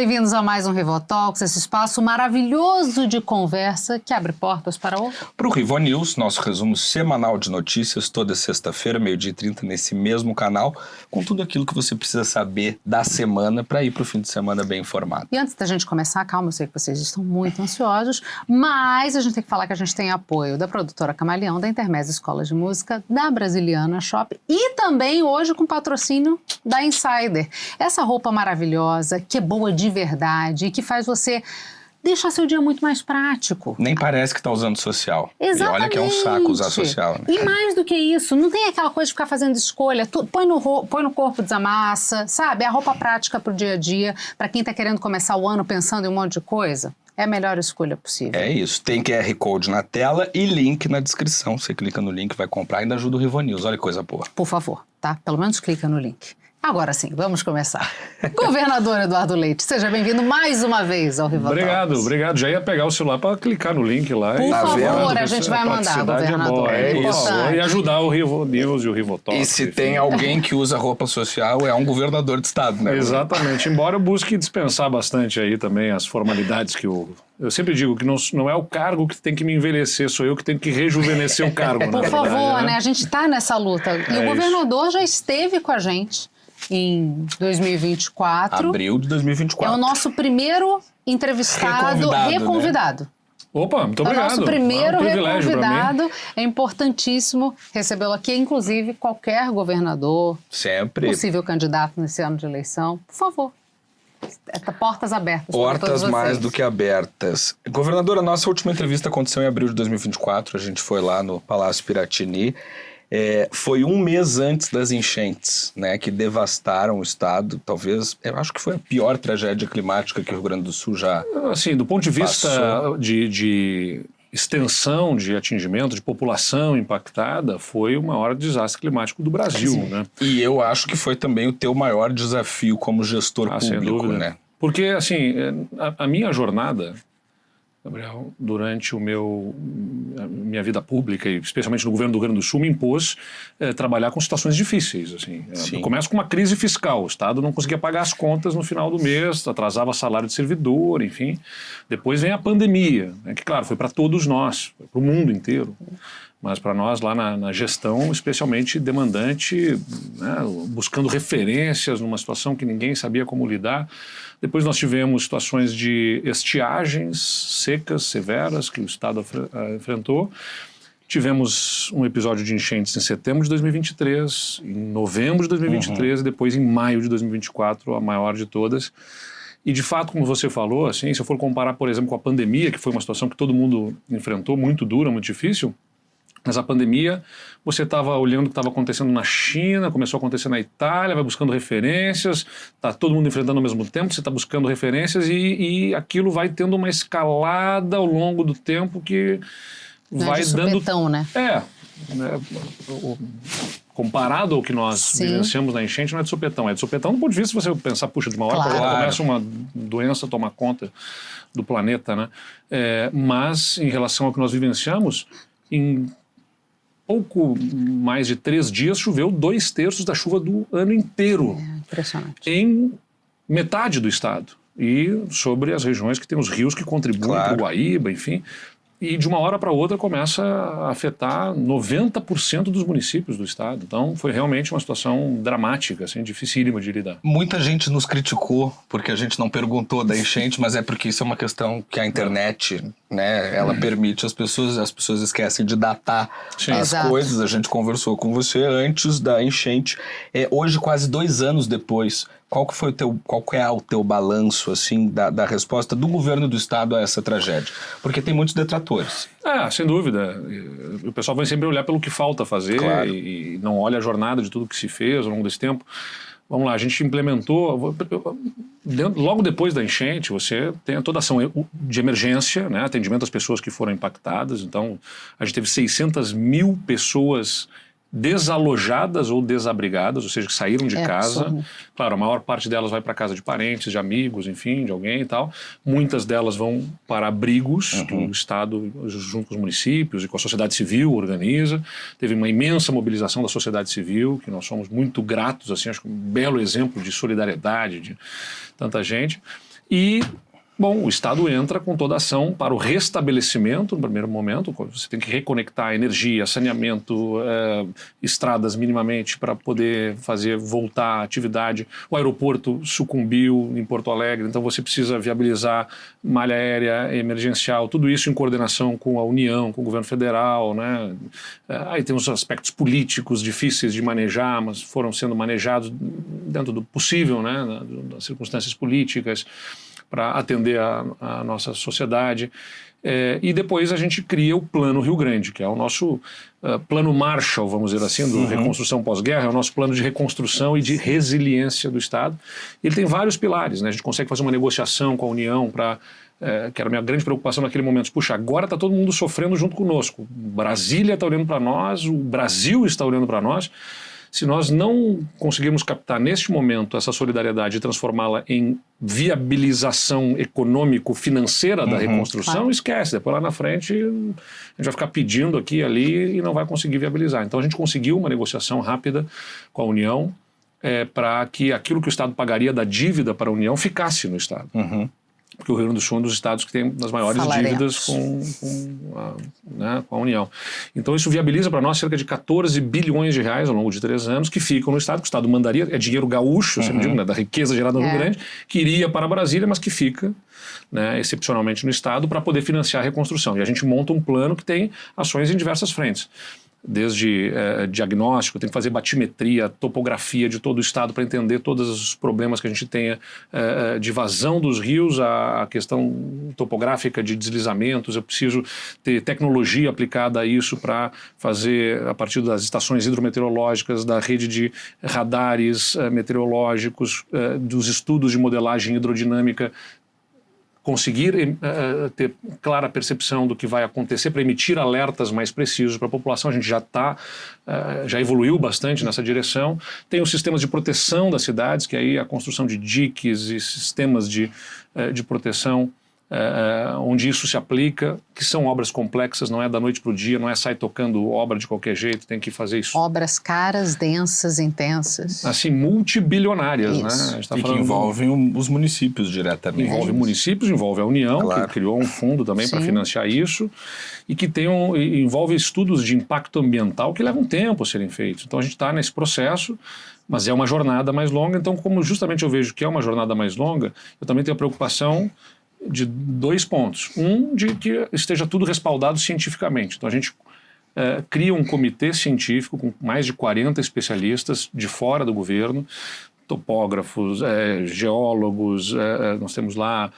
bem-vindos a mais um Rivotalks, esse espaço maravilhoso de conversa que abre portas para o Rivo News, nosso resumo semanal de notícias, toda sexta-feira, 12h30, nesse mesmo canal, com tudo aquilo que você precisa saber da semana para ir para o fim de semana bem informado. E antes da gente começar, calma, eu sei que vocês estão muito ansiosos, mas a gente tem que falar que a gente tem apoio da produtora Camaleão, da Intermezzo Escola de Música, da Brasiliana Shop e também hoje com patrocínio da Insider. Essa roupa maravilhosa, que é boa de verdade e que faz você deixar seu dia muito mais prático. Nem parece que está usando social. Exatamente. E olha que é um saco usar social, né? E mais do que isso, não tem aquela coisa de ficar fazendo escolha, põe no corpo, desamassa, sabe? É a roupa prática pro dia a dia, para quem tá querendo começar o ano pensando em um monte de coisa. É a melhor escolha possível. É isso, tem QR Code na tela e link na descrição. Você clica no link, vai comprar e ainda ajuda o Rivo News. Olha que coisa boa. Por favor, tá? Pelo menos clica no link. Agora sim, vamos começar. Governador Eduardo Leite, seja bem-vindo mais uma vez ao Rivotalks. Obrigado. Já ia pegar o celular para clicar no link lá. Por favor, a gente vai mandar, governador. É isso. E ajudar o Rivo News e o Rivotalks. E se tem alguém que usa roupa social, é um governador de estado, né? Exatamente. Embora eu busque dispensar bastante aí também as formalidades que eu sempre digo que não é o cargo que tem que me envelhecer, sou eu que tenho que rejuvenescer o cargo. Por favor, né? A gente está nessa luta. E o governador já esteve com a gente em 2024. Abril de 2024. É o nosso primeiro entrevistado reconvidado. Né? Opa, muito obrigado. É o nosso primeiro reconvidado. É importantíssimo recebê-lo aqui, inclusive qualquer governador, sempre possível candidato nesse ano de eleição. Por favor. Portas abertas. Portas mais do que abertas. Governador, a nossa última entrevista aconteceu em abril de 2024. A gente foi lá no Palácio Piratini. Foi um mês antes das enchentes, né, que devastaram o estado. Talvez, eu acho que foi a pior tragédia climática que o Rio Grande do Sul já assim, do ponto de vista de extensão de atingimento, de população impactada, foi o maior desastre climático do Brasil, né? E eu acho que foi também o teu maior desafio como gestor público, sem dúvida, né? Porque, assim, a minha jornada, Gabriel, durante a minha vida pública, e especialmente no governo do Rio Grande do Sul, me impôs trabalhar com situações difíceis. Assim. Eu começo com uma crise fiscal, o Estado não conseguia pagar as contas no final do mês, atrasava salário de servidor, enfim. Depois vem a pandemia, né, que, claro, foi para todos nós, para o mundo inteiro. Mas para nós lá na gestão, especialmente demandante, né, buscando referências numa situação que ninguém sabia como lidar. Depois nós tivemos situações de estiagens secas, severas, que o Estado enfrentou. Tivemos um episódio de enchentes em setembro de 2023, em novembro de 2023 e depois em maio de 2024, a maior de todas. E de fato, como você falou, assim, se eu for comparar, por exemplo, com a pandemia, que foi uma situação que todo mundo enfrentou, muito dura, muito difícil, mas a pandemia, você estava olhando o que estava acontecendo na China, começou a acontecer na Itália, vai buscando referências, está todo mundo enfrentando ao mesmo tempo, você está buscando referências e aquilo vai tendo uma escalada ao longo do tempo que vai dando... supetão, né? Comparado ao que nós vivenciamos na enchente, não é de supetão. É de supetão do ponto de vista, se você pensar, puxa, de uma hora para outra começa uma doença a tomar conta do planeta, né? Mas, em relação ao que nós vivenciamos, em pouco mais de 3 dias choveu 2/3 da chuva do ano inteiro. Impressionante. Em metade do estado. E sobre as regiões que tem os rios que contribuem para o Guaíba, enfim. E de uma hora para outra começa a afetar 90% dos municípios do estado. Então foi realmente uma situação dramática, assim, dificílima de lidar. Muita gente nos criticou porque a gente não perguntou da enchente, mas é porque isso é uma questão que a internet, né, ela permite as pessoas esquecem de datar as coisas. A gente conversou com você antes da enchente. Hoje, quase 2 anos depois, qual é o teu balanço, assim, da resposta do governo do estado a essa tragédia? Porque tem muitos detratores. Sem dúvida. O pessoal vai sempre olhar pelo que falta fazer e não olha a jornada de tudo que se fez ao longo desse tempo. Vamos lá, a gente implementou, logo depois da enchente, você tem toda a ação de emergência, né, atendimento às pessoas que foram impactadas. Então, a gente teve 600 mil pessoas desalojadas ou desabrigadas, ou seja, que saíram de casa. Absurdo. Claro, a maior parte delas vai para casa de parentes, de amigos, enfim, de alguém e tal. Muitas delas vão para abrigos que o Estado, junto com os municípios e com a sociedade civil, organiza. Teve uma imensa mobilização da sociedade civil, que nós somos muito gratos, assim, acho que um belo exemplo de solidariedade de tanta gente. E, bom, o Estado entra com toda a ação para o restabelecimento, no primeiro momento. Você tem que reconectar energia, saneamento, estradas minimamente para poder fazer voltar a atividade. O aeroporto sucumbiu em Porto Alegre, então você precisa viabilizar malha aérea emergencial, tudo isso em coordenação com a União, com o governo federal, né? Aí tem os aspectos políticos difíceis de manejar, mas foram sendo manejados dentro do possível, né? Das circunstâncias políticas, para atender a nossa sociedade. E depois a gente cria o Plano Rio Grande, que é o nosso plano Marshall, vamos dizer assim, do reconstrução pós-guerra, é o nosso plano de reconstrução e de resiliência do Estado. Ele tem vários pilares, né? A gente consegue fazer uma negociação com a União para... que era a minha grande preocupação naquele momento. Puxa, agora está todo mundo sofrendo junto conosco. Brasília está olhando para nós, o Brasil está olhando para nós. Se nós não conseguirmos captar neste momento essa solidariedade e transformá-la em viabilização econômico-financeira da reconstrução, esquece. Depois lá na frente a gente vai ficar pedindo aqui e ali e não vai conseguir viabilizar. Então a gente conseguiu uma negociação rápida com a União para que aquilo que o Estado pagaria da dívida para a União ficasse no Estado. Porque o Rio Grande do Sul é um dos estados que tem as maiores dívidas com a União. Então isso viabiliza para nós cerca de 14 bilhões de reais ao longo de 3 anos que ficam no Estado, que o Estado mandaria, é dinheiro gaúcho, sempre digo, né, da riqueza gerada no Rio Grande, que iria para Brasília, mas que fica, né, excepcionalmente no Estado para poder financiar a reconstrução. E a gente monta um plano que tem ações em diversas frentes. Desde diagnóstico, tem que fazer batimetria, topografia de todo o estado para entender todos os problemas que a gente tenha de vazão dos rios, a questão topográfica de deslizamentos. Eu preciso ter tecnologia aplicada a isso para fazer, a partir das estações hidrometeorológicas, da rede de radares meteorológicos, dos estudos de modelagem hidrodinâmica, conseguir ter clara percepção do que vai acontecer para emitir alertas mais precisos para a população. A gente já evoluiu bastante nessa direção. Tem os sistemas de proteção das cidades, que aí a construção de diques e sistemas de proteção, onde isso se aplica, que são obras complexas, não é da noite para o dia, não é sair tocando obra de qualquer jeito, tem que fazer isso. Obras caras, densas, intensas. Assim, multibilionárias, isso. Né? A gente tá falando que envolvem os municípios diretamente. Envolve municípios, envolve a União, claro, que criou um fundo também para financiar isso, e que envolve estudos de impacto ambiental que levam tempo a serem feitos. Então a gente está nesse processo, mas é uma jornada mais longa. Então, como justamente eu vejo que é uma jornada mais longa, eu também tenho a preocupação de 2 pontos. De que esteja tudo respaldado cientificamente. Então a gente cria um comitê científico com mais de 40 especialistas de fora do governo, topógrafos, geólogos, nós temos lá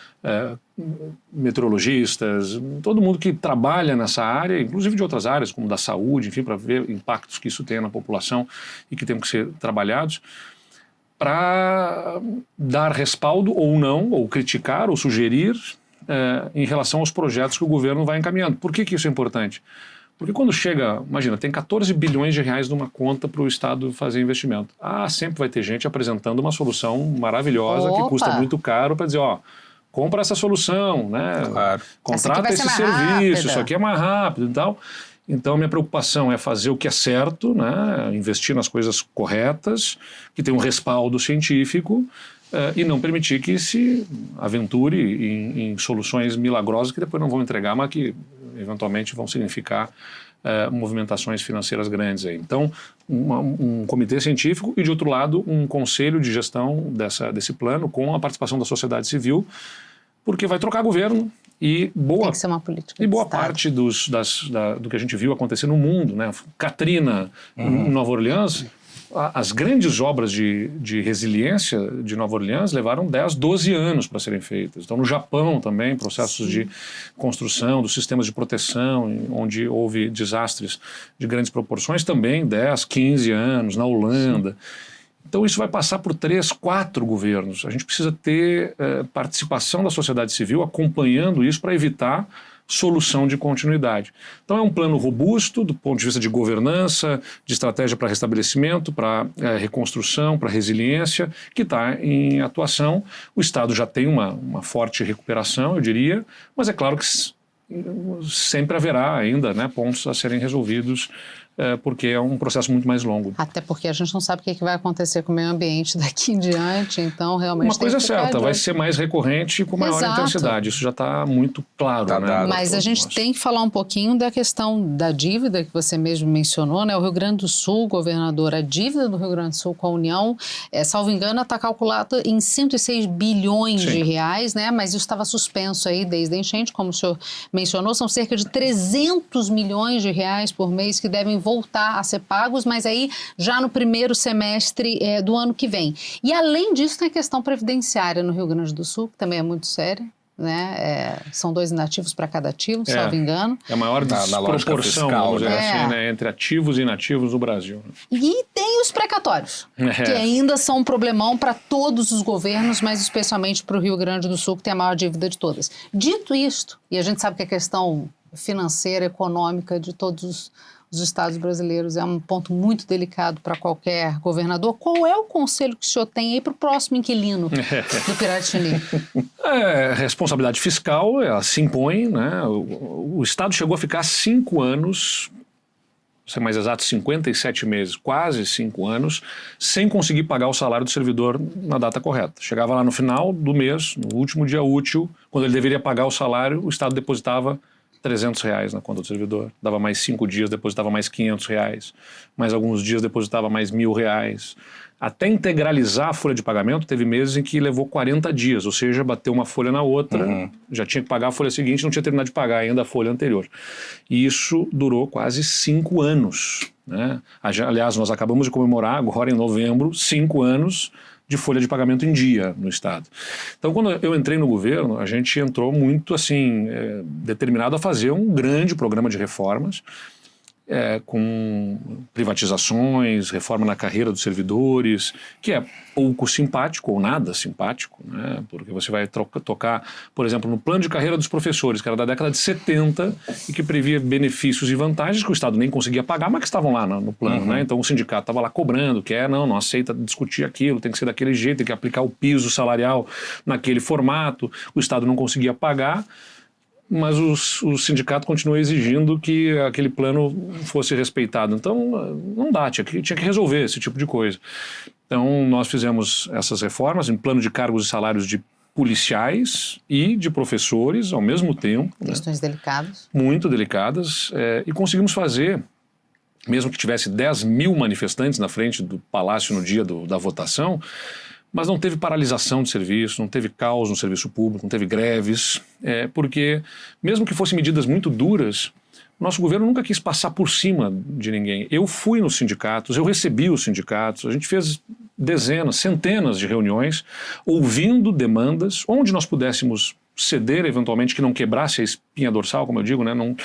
meteorologistas, todo mundo que trabalha nessa área, inclusive de outras áreas, como da saúde, enfim, para ver impactos que isso tem na população e que tem que ser trabalhados, para dar respaldo ou não, ou criticar, ou sugerir em relação aos projetos que o governo vai encaminhando. Por que isso é importante? Porque quando chega, imagina, tem 14 bilhões de reais numa conta para o Estado fazer investimento. Sempre vai ter gente apresentando uma solução maravilhosa que custa muito caro para dizer, compra essa solução, né? Claro. Contrata esse serviço, isso aqui é mais rápido e tal. Então, minha preocupação é fazer o que é certo, né? Investir nas coisas corretas, que tem um respaldo científico, e não permitir que se aventure em soluções milagrosas que depois não vão entregar, mas que eventualmente vão significar movimentações financeiras grandes. Aí. Então, um comitê científico e, de outro lado, um conselho de gestão desse plano com a participação da sociedade civil, porque vai trocar governo. E boa, tem que ser uma política e boa parte do que a gente viu acontecer no mundo, né? Katrina, em Nova Orleans, as grandes obras de resiliência de Nova Orleans levaram 10, 12 anos para serem feitas. Então, no Japão também, processos de construção dos sistemas de proteção, onde houve desastres de grandes proporções, também 10, 15 anos, na Holanda. Então isso vai passar por 3, 4 governos. A gente precisa ter participação da sociedade civil acompanhando isso para evitar solução de continuidade. Então é um plano robusto do ponto de vista de governança, de estratégia para restabelecimento, para reconstrução, para resiliência, que está em atuação. O Estado já tem uma forte recuperação, eu diria, mas é claro que sempre haverá ainda, né, pontos a serem resolvidos porque é um processo muito mais longo. Até porque a gente não sabe o que vai acontecer com o meio ambiente daqui em diante, então realmente uma coisa é certa, vai ser mais recorrente e com maior intensidade, isso já está muito claro. Né? Mas a gente tem que falar um pouquinho da questão da dívida que você mesmo mencionou, né? O Rio Grande do Sul, governador, a dívida do Rio Grande do Sul com a União, salvo engano, está calculada em 106 bilhões de reais, né? Mas isso estava suspenso aí desde a enchente, como o senhor mencionou, são cerca de 300 milhões de reais por mês que devem voltar a ser pagos, mas aí já no primeiro semestre do ano que vem. E além disso, tem a questão previdenciária no Rio Grande do Sul, que também é muito séria. Né? São 2 inativos para cada ativo, salvo engano. É a maior desproporção fiscal, vamos dizer assim, né? Entre ativos e inativos no Brasil. E tem os precatórios, que ainda são um problemão para todos os governos, mas especialmente para o Rio Grande do Sul, que tem a maior dívida de todas. Dito isto, e a gente sabe que a questão financeira, econômica de todos os estados brasileiros é um ponto muito delicado para qualquer governador. Qual é o conselho que o senhor tem aí para o próximo inquilino do Piratini? Responsabilidade fiscal, ela se impõe, né? O estado chegou a ficar 5 anos, para ser mais exato, 57 meses, quase 5 anos, sem conseguir pagar o salário do servidor na data correta. Chegava lá no final do mês, no último dia útil, quando ele deveria pagar o salário, o estado depositava R$300 na conta do servidor, dava mais 5 dias, depositava mais R$500, mais alguns dias depositava mais R$1.000. Até integralizar a folha de pagamento, teve meses em que levou 40 dias, ou seja, bateu uma folha na outra, já tinha que pagar a folha seguinte, não tinha terminado de pagar ainda a folha anterior. E isso durou quase 5 anos. Né? Aliás, nós acabamos de comemorar agora em novembro 5 anos de folha de pagamento em dia no estado. Então, quando eu entrei no governo, a gente entrou muito assim, determinado a fazer um grande programa de reformas, com privatizações, reforma na carreira dos servidores, que é pouco simpático ou nada simpático, né? Porque você vai tocar, por exemplo, no plano de carreira dos professores, que era da década de 70 e que previa benefícios e vantagens que o Estado nem conseguia pagar, mas que estavam lá no plano. Né? Então o sindicato estava lá cobrando, que não aceita discutir aquilo, tem que ser daquele jeito, tem que aplicar o piso salarial naquele formato, o Estado não conseguia pagar, mas o sindicato continua exigindo que aquele plano fosse respeitado. Então, não dá, tinha que resolver esse tipo de coisa. Então, nós fizemos essas reformas em plano de cargos e salários de policiais e de professores ao mesmo tempo. Questões delicadas. Muito delicadas. E conseguimos fazer, mesmo que tivesse 10 mil manifestantes na frente do palácio no dia da votação, mas não teve paralisação de serviço, não teve caos no serviço público, não teve greves, porque mesmo que fossem medidas muito duras, nosso governo nunca quis passar por cima de ninguém. Eu fui nos sindicatos, eu recebi os sindicatos, a gente fez dezenas, centenas de reuniões, ouvindo demandas, onde nós pudéssemos ceder eventualmente, que não quebrasse a espinha dorsal, como eu digo, né? Não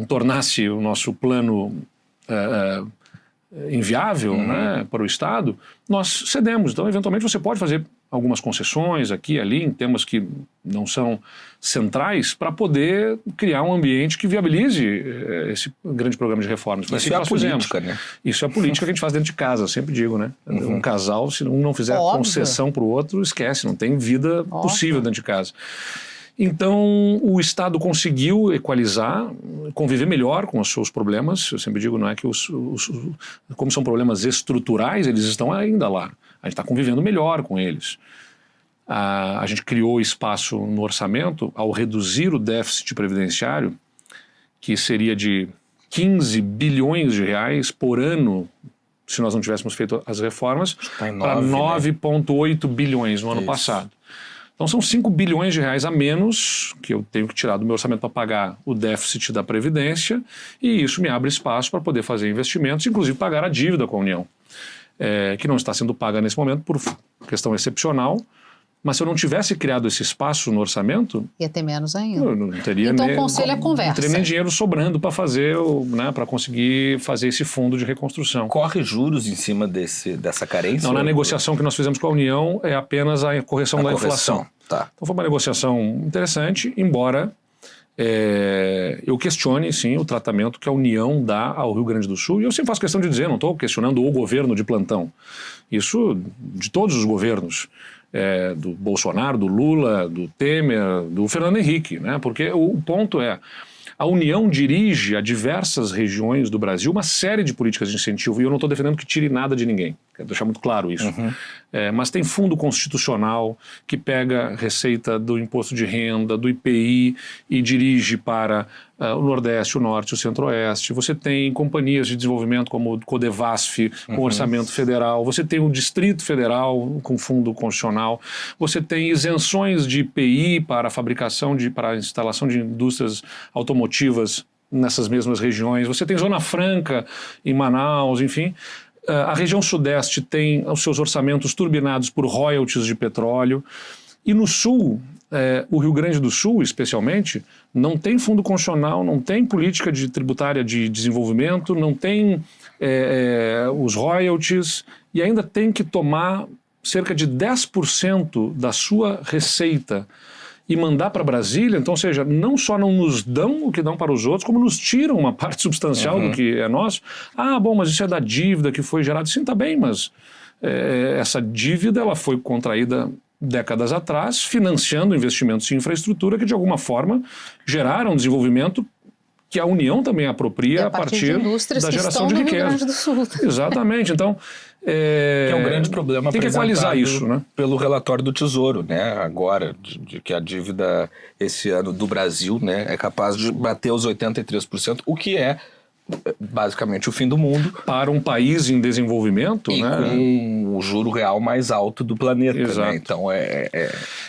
tornasse o nosso plano inviável, né, para o Estado, nós cedemos. Então, eventualmente, você pode fazer algumas concessões aqui e ali, em temas que não são centrais, para poder criar um ambiente que viabilize esse grande programa de reformas. Isso é a política, né? Isso é a política que a gente faz dentro de casa, eu sempre digo, né? Um casal, se um não fizer concessão para o outro, esquece, não tem vida possível dentro de casa. Então, o Estado conseguiu equalizar, conviver melhor com os seus problemas. Eu sempre digo, não é que como são problemas estruturais, eles estão ainda lá. A gente está convivendo melhor com eles. A gente criou espaço no orçamento ao reduzir o déficit previdenciário, que seria de 15 bilhões de reais por ano, se nós não tivéssemos feito as reformas, para 9,8 bilhões no ano passado. Então são 5 bilhões de reais a menos que eu tenho que tirar do meu orçamento para pagar o déficit da Previdência, e isso me abre espaço para poder fazer investimentos, inclusive pagar a dívida com a União, que não está sendo paga nesse momento por questão excepcional. Mas se eu não tivesse criado esse espaço no orçamento, ia ter menos ainda. Eu não teria então o conselho é conversa. Não teria nem dinheiro sobrando para fazer, né, para conseguir fazer esse fundo de reconstrução. Corre juros em cima dessa carência? Não, na negociação que nós fizemos com a União é apenas a correção da inflação. Tá. Então foi uma negociação interessante, embora eu questione, sim, o tratamento que a União dá ao Rio Grande do Sul. E eu sempre faço questão de dizer, não estou questionando o governo de plantão. Isso de todos os governos. Do Bolsonaro, do Lula, do Temer, do Fernando Henrique, né? Porque o ponto é, A União dirige a diversas regiões do Brasil uma série de políticas de incentivo, e eu não estou defendendo que tire nada de ninguém, quero deixar muito claro isso. Mas tem fundo constitucional que pega receita do imposto de renda, do IPI, e dirige para o Nordeste, o Norte, o Centro-Oeste. Você tem companhias de desenvolvimento como o Codevasf, com orçamento federal. Você tem o Distrito Federal com fundo constitucional. Você tem isenções de IPI para a fabricação, para a instalação de indústrias automotivas nessas mesmas regiões. Você tem Zona Franca em Manaus, enfim. A região Sudeste tem os seus orçamentos turbinados por royalties de petróleo. E no Sul, o Rio Grande do Sul, especialmente, não tem fundo constitucional, não tem política tributária de desenvolvimento, não tem os royalties, e ainda tem que tomar cerca de 10% da sua receita e mandar para Brasília. Então, ou seja, não só não nos dão o que dão para os outros, como nos tiram uma parte substancial do que é nosso. Ah, bom, mas isso é da dívida que foi gerada. Sim, tá bem, mas essa dívida ela foi contraída décadas atrás, financiando investimentos em infraestrutura que, de alguma forma, geraram desenvolvimento que a União também apropria a partir da geração de riqueza. Rio Grande do Sul. Exatamente. Então, que é um grande problema tem que equalizar isso, né? Pelo relatório do Tesouro, né? Agora, de que a dívida esse ano do Brasil, né, é capaz de bater os 83%, o que é basicamente o fim do mundo. Para um país em desenvolvimento, e né? Com o juro real mais alto do planeta. Exato. Né? Então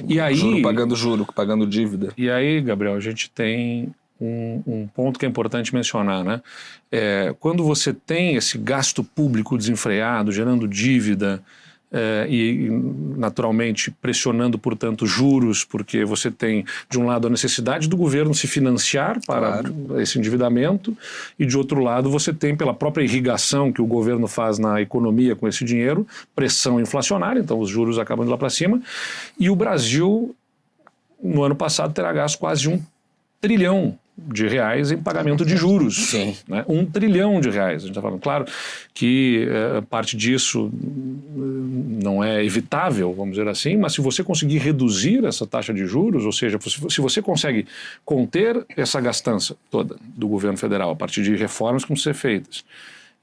e aí, juro pagando dívida. E aí, Gabriel, a gente tem um ponto que é importante mencionar, né? Quando você tem esse gasto público desenfreado, gerando dívida, e naturalmente pressionando, portanto, juros, porque você tem, de um lado, a necessidade do governo se financiar para esse endividamento, e de outro lado você tem, pela própria irrigação que o governo faz na economia com esse dinheiro, pressão inflacionária, então os juros acabam indo lá para cima, e o Brasil, no ano passado, terá gasto quase R$1 trilhão em pagamento de juros. Sim. Né? R$1 trilhão. A gente está falando, claro, que parte disso não é evitável, vamos dizer assim, mas se você conseguir reduzir essa taxa de juros, ou seja, se você consegue conter essa gastança toda do governo federal a partir de reformas que vão ser feitas,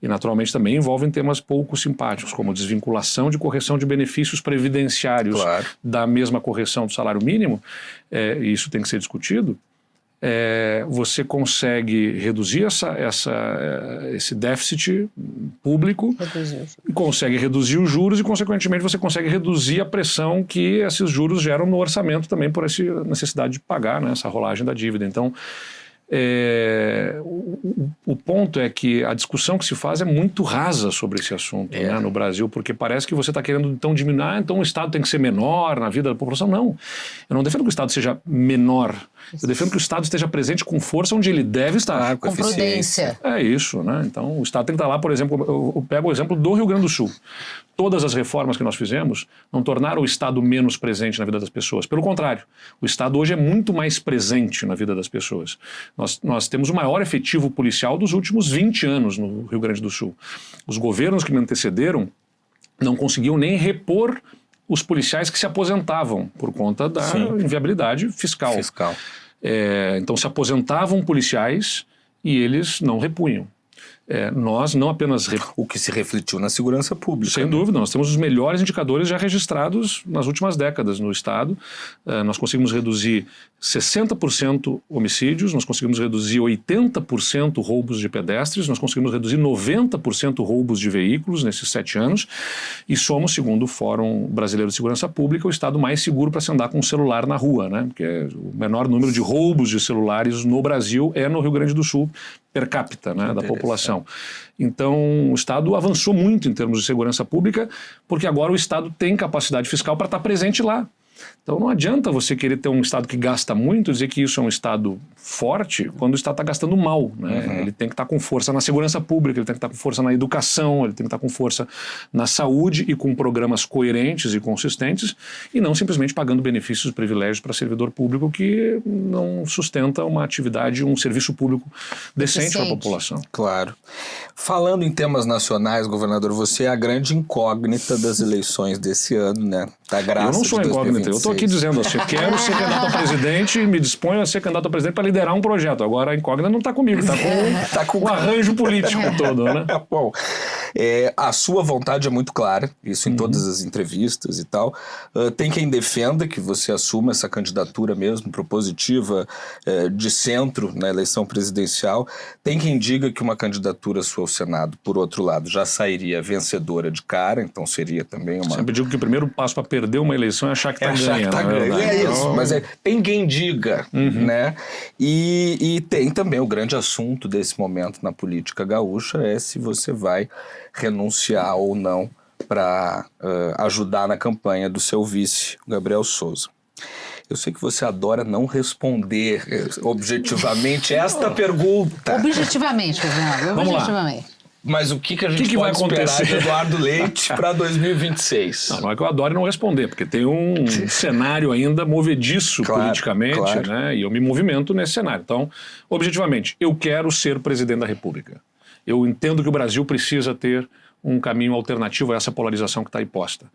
e naturalmente também envolvem temas pouco simpáticos, como desvinculação de correção de benefícios previdenciários da mesma correção do salário mínimo, e isso tem que ser discutido. Você consegue reduzir esse déficit público, consegue reduzir os juros e, consequentemente, você consegue reduzir a pressão que esses juros geram no orçamento também por essa necessidade de pagar, né, essa rolagem da dívida. Então, o ponto é que a discussão que se faz é muito rasa sobre esse assunto, né, no Brasil, porque parece que você está querendo então diminuir, então o Estado tem que ser menor na vida da população. Não, eu não defendo que o Estado seja menor, eu defendo que o Estado esteja presente com força onde ele deve estar. Com prudência. É isso, né? Então o Estado tem que estar lá, por exemplo, eu pego o exemplo do Rio Grande do Sul. Todas as reformas que nós fizemos não tornaram o Estado menos presente na vida das pessoas. Pelo contrário, o Estado hoje é muito mais presente na vida das pessoas. Nós temos o maior efetivo policial dos últimos 20 anos no Rio Grande do Sul. Os governos que me antecederam não conseguiam nem repor os policiais que se aposentavam por conta da inviabilidade fiscal. Então se aposentavam policiais e eles não repunham. Nós não apenas... O que se refletiu na segurança pública. Sem dúvida, nós temos os melhores indicadores já registrados nas últimas décadas no Estado. Nós conseguimos reduzir 60% homicídios, nós conseguimos reduzir 80% roubos de pedestres, nós conseguimos reduzir 90% roubos de veículos nesses 7 anos, e somos, segundo o Fórum Brasileiro de Segurança Pública, o Estado mais seguro para se andar com um celular na rua, né? Porque o menor número de roubos de celulares no Brasil é no Rio Grande do Sul, per capita, né, da população. Então, o Estado avançou muito em termos de segurança pública, porque agora o Estado tem capacidade fiscal para estar presente lá. Então não adianta você querer ter um Estado que gasta muito, dizer que isso é um Estado forte, quando o Estado está gastando mal, né? Ele tem que estar com força na segurança pública, ele tem que estar com força na educação, ele tem que estar com força na saúde e com programas coerentes e consistentes, e não simplesmente pagando benefícios e privilégios para servidor público que não sustenta uma atividade, um serviço público decente para a população. Claro. Falando em temas nacionais, governador, você é a grande incógnita das eleições desse ano, né? Da graça. Eu não sou incógnita, Eu estou aqui dizendo assim, quero ser candidato a presidente e me disponho a ser candidato a presidente para liderar um projeto. Agora a incógnita não está comigo, está com o arranjo político todo, né? Bom, a sua vontade é muito clara, isso em todas as entrevistas e tal. Tem quem defenda que você assuma essa candidatura mesmo, propositiva, de centro na eleição presidencial. Tem quem diga que uma candidatura sua ao Senado, por outro lado, já sairia vencedora de cara, então seria também uma... Sempre digo que o primeiro passo para perder uma eleição é achar que está ganhando. É isso, mas tem quem diga, né? E tem também o grande assunto desse momento na política gaúcha é se você vai renunciar ou não para ajudar na campanha do seu vice, Gabriel Souza. Eu sei que você adora não responder objetivamente esta pergunta. Objetivamente, Fernando. Objetivamente. Mas o que a gente pode esperar de Eduardo Leite para 2026? Não é que eu adoro não responder, porque tem um cenário ainda movediço politicamente, né? E eu me movimento nesse cenário. Então, objetivamente, eu quero ser presidente da República. Eu entendo que o Brasil precisa ter um caminho alternativo a essa polarização que está aí posta.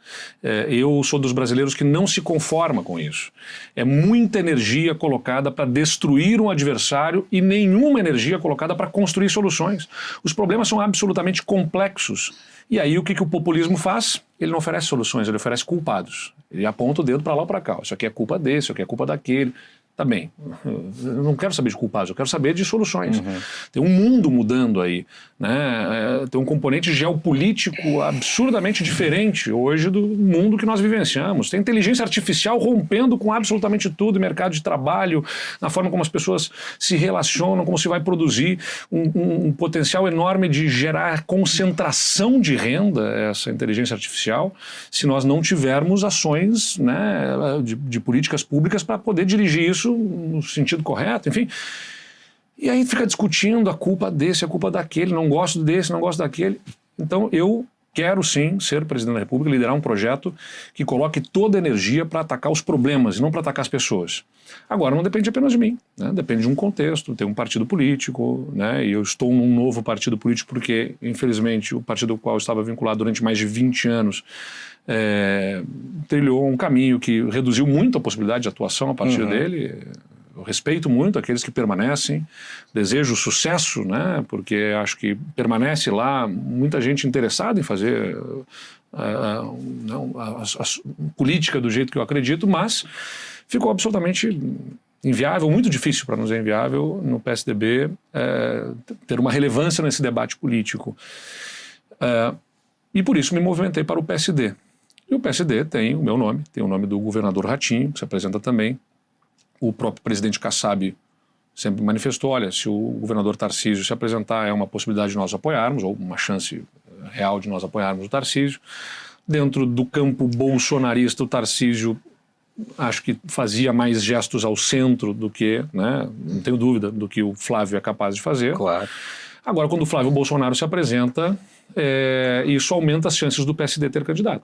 Eu sou dos brasileiros que não se conforma com isso. É muita energia colocada para destruir um adversário e nenhuma energia colocada para construir soluções. Os problemas são absolutamente complexos. E aí o que o populismo faz? Ele não oferece soluções, ele oferece culpados. Ele aponta o dedo para lá ou para cá. Isso aqui é culpa desse, isso aqui é culpa daquele. Tá bem, eu não quero saber de culpados, eu quero saber de soluções. Tem um mundo mudando aí, né? Tem um componente geopolítico absurdamente diferente hoje do mundo que nós vivenciamos. Tem inteligência artificial rompendo com absolutamente tudo, mercado de trabalho, na forma como as pessoas se relacionam, como se vai produzir um potencial enorme de gerar concentração de renda, essa inteligência artificial, se nós não tivermos ações, né, de políticas públicas para poder dirigir isso no sentido correto, enfim. E aí fica discutindo a culpa desse, a culpa daquele, não gosto desse, não gosto daquele. Então eu quero sim ser presidente da República, liderar um projeto que coloque toda a energia para atacar os problemas e não para atacar as pessoas. Agora não depende apenas de mim, né? Depende de um contexto, tem um partido político, né? E eu estou num novo partido político porque, infelizmente, o partido ao qual eu estava vinculado durante mais de 20 anos trilhou um caminho que reduziu muito a possibilidade de atuação a partir dele. Eu respeito muito aqueles que permanecem, desejo sucesso, né, porque acho que permanece lá muita gente interessada em fazer a política do jeito que eu acredito, mas ficou absolutamente inviável, muito difícil para não dizer inviável, no PSDB ter uma relevância nesse debate político. E por isso me movimentei para o PSD. E o PSD tem o meu nome, tem o nome do governador Ratinho, que se apresenta também. O próprio presidente Kassab sempre manifestou, olha, se o governador Tarcísio se apresentar é uma possibilidade de nós apoiarmos, ou uma chance real de nós apoiarmos o Tarcísio. Dentro do campo bolsonarista, o Tarcísio acho que fazia mais gestos ao centro do que, né, não tenho dúvida, do que o Flávio é capaz de fazer. Claro. Agora, quando o Flávio Bolsonaro se apresenta, isso aumenta as chances do PSD ter candidato.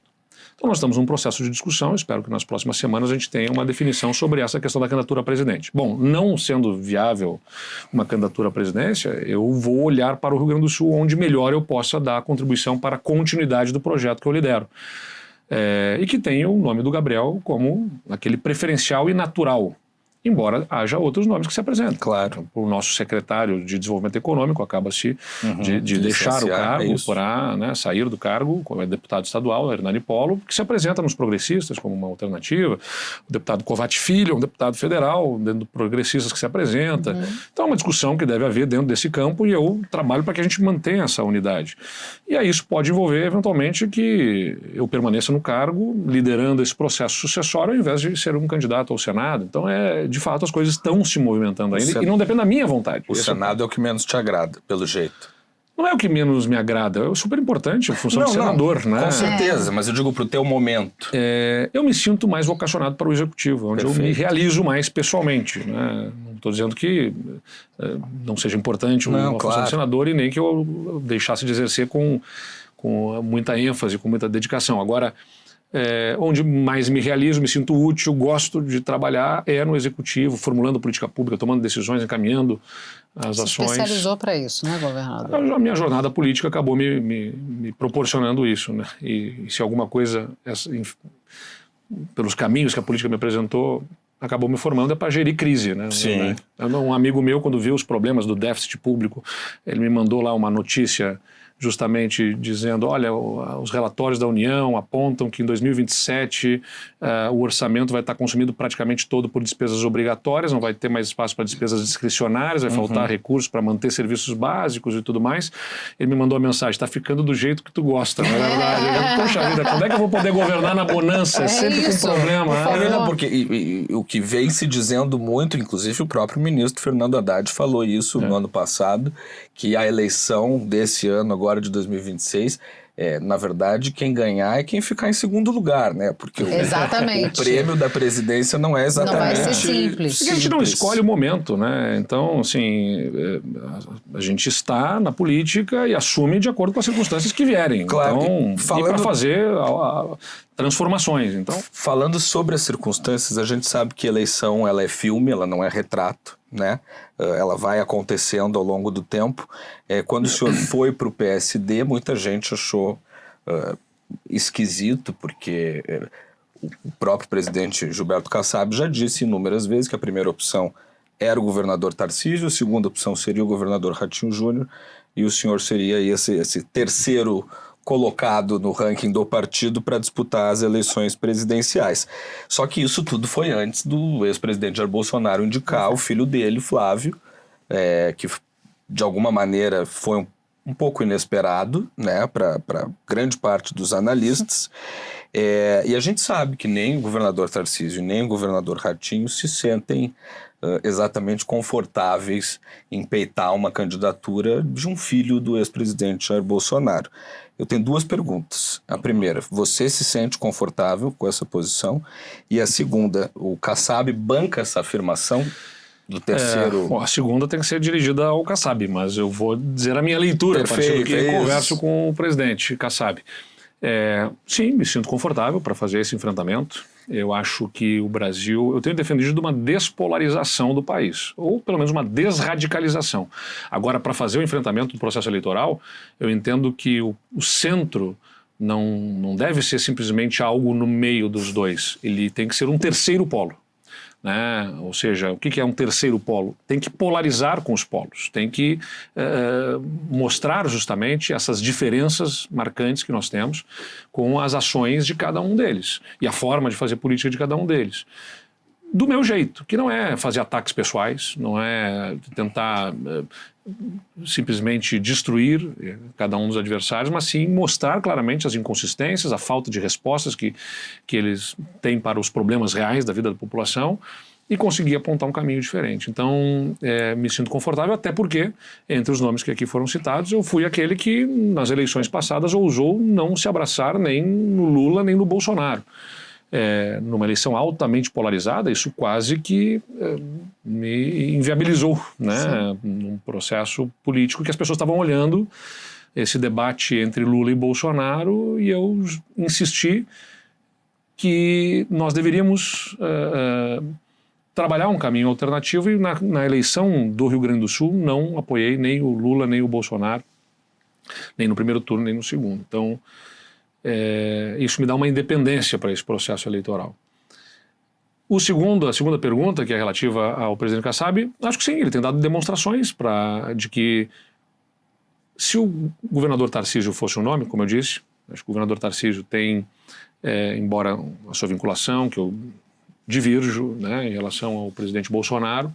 Então nós estamos num processo de discussão, espero que nas próximas semanas a gente tenha uma definição sobre essa questão da candidatura à presidente. Bom, não sendo viável uma candidatura à presidência, eu vou olhar para o Rio Grande do Sul, onde melhor eu possa dar a contribuição para a continuidade do projeto que eu lidero. E que tem o nome do Gabriel como aquele preferencial e natural, embora haja outros nomes que se apresentem. Claro. O nosso secretário de Desenvolvimento Econômico acaba-se de deixar o cargo para, né, sair do cargo, como é deputado estadual, Hernani Polo, que se apresenta nos progressistas como uma alternativa. O deputado Kovács Filho é um deputado federal, dentro do progressistas que se apresenta. Então é uma discussão que deve haver dentro desse campo e eu trabalho para que a gente mantenha essa unidade. E aí isso pode envolver, eventualmente, que eu permaneça no cargo, liderando esse processo sucessório, ao invés de ser um candidato ao Senado. Então de fato, as coisas estão se movimentando ainda e não depende da minha vontade. O Senado é o que menos te agrada, pelo jeito. Não é o que menos me agrada, é super importante a função de senador, né? Com certeza, mas eu digo para o teu momento. Eu me sinto mais vocacionado para o executivo, onde eu me realizo mais pessoalmente, né? Não estou dizendo que não seja importante uma função de senador e nem que eu deixasse de exercer com muita ênfase, com muita dedicação. Agora, onde mais me realizo, me sinto útil, gosto de trabalhar no executivo, formulando política pública, tomando decisões, encaminhando as ações. Você especializou para isso, né, governador? A minha jornada política acabou me proporcionando isso, né? E se alguma coisa pelos caminhos que a política me apresentou, acabou me formando para gerir crise, né? Sim. Um amigo meu, quando viu os problemas do déficit público, ele me mandou lá uma notícia justamente dizendo, olha, os relatórios da União apontam que em 2027 o orçamento vai estar consumido praticamente todo por despesas obrigatórias, não vai ter mais espaço para despesas discricionárias, vai faltar recursos para manter serviços básicos e tudo mais. Ele me mandou a mensagem, está ficando do jeito que tu gosta, não é verdade? Poxa vida, quando é que eu vou poder governar na bonança? Sempre com problema. Não, porque o que vem se dizendo muito, inclusive o próprio ministro Fernando Haddad falou isso no ano passado, que a eleição desse ano agora de 2026, na verdade, quem ganhar é quem ficar em segundo lugar, né? Porque o prêmio da presidência não é exatamente... Não vai ser simples. Porque a gente não escolhe o momento, né? Então, assim, a gente está na política e assume de acordo com as circunstâncias que vierem. Claro. Então, e para fazer transformações. Então, falando sobre as circunstâncias, a gente sabe que a eleição ela é filme, ela não é retrato, né? Ela vai acontecendo ao longo do tempo. Quando o senhor foi para o PSD, muita gente achou esquisito, porque o próprio presidente Gilberto Kassab já disse inúmeras vezes que a primeira opção era o governador Tarcísio, a segunda opção seria o governador Ratinho Júnior, e o senhor seria esse terceiro colocado no ranking do partido para disputar as eleições presidenciais. Só que isso tudo foi antes do ex-presidente Jair Bolsonaro indicar o filho dele, Flávio, que de alguma maneira foi um pouco inesperado, né, para grande parte dos analistas. E a gente sabe que nem o governador Tarcísio nem o governador Ratinho se sentem exatamente confortáveis em peitar uma candidatura de um filho do ex-presidente Jair Bolsonaro. Eu tenho duas perguntas. A primeira, você se sente confortável com essa posição? E a segunda, o Kassab banca essa afirmação do terceiro... a segunda tem que ser dirigida ao Kassab, mas eu vou dizer a minha leitura, a partir do que converso com o presidente Kassab. Sim, me sinto confortável para fazer esse enfrentamento. Eu acho que o Brasil... Eu tenho defendido uma despolarização do país, ou pelo menos uma desradicalização. Agora, para fazer o enfrentamento do processo eleitoral, eu entendo que o centro não deve ser simplesmente algo no meio dos dois. Ele tem que ser um terceiro polo. Né? Ou seja, o que é um terceiro polo? Tem que polarizar com os polos, tem que mostrar justamente essas diferenças marcantes que nós temos com as ações de cada um deles e a forma de fazer política de cada um deles. Do meu jeito, que não é fazer ataques pessoais, não é tentar simplesmente destruir cada um dos adversários, mas sim mostrar claramente as inconsistências, a falta de respostas que eles têm para os problemas reais da vida da população e conseguir apontar um caminho diferente. Então, me sinto confortável, até porque, entre os nomes que aqui foram citados, eu fui aquele que, nas eleições passadas, ousou não se abraçar nem no Lula nem no Bolsonaro. Numa eleição altamente polarizada, isso quase que me inviabilizou, né? Num processo político que as pessoas estavam olhando esse debate entre Lula e Bolsonaro, e eu insisti que nós deveríamos trabalhar um caminho alternativo, e na eleição do Rio Grande do Sul não apoiei nem o Lula nem o Bolsonaro, nem no primeiro turno nem no segundo. Então isso me dá uma independência para esse processo eleitoral. A segunda pergunta, que é relativa ao presidente Kassab, acho que sim, ele tem dado demonstrações de que, se o governador Tarcísio fosse o nome, como eu disse, acho que o governador Tarcísio tem, embora a sua vinculação, que eu divirjo, né, em relação ao presidente Bolsonaro,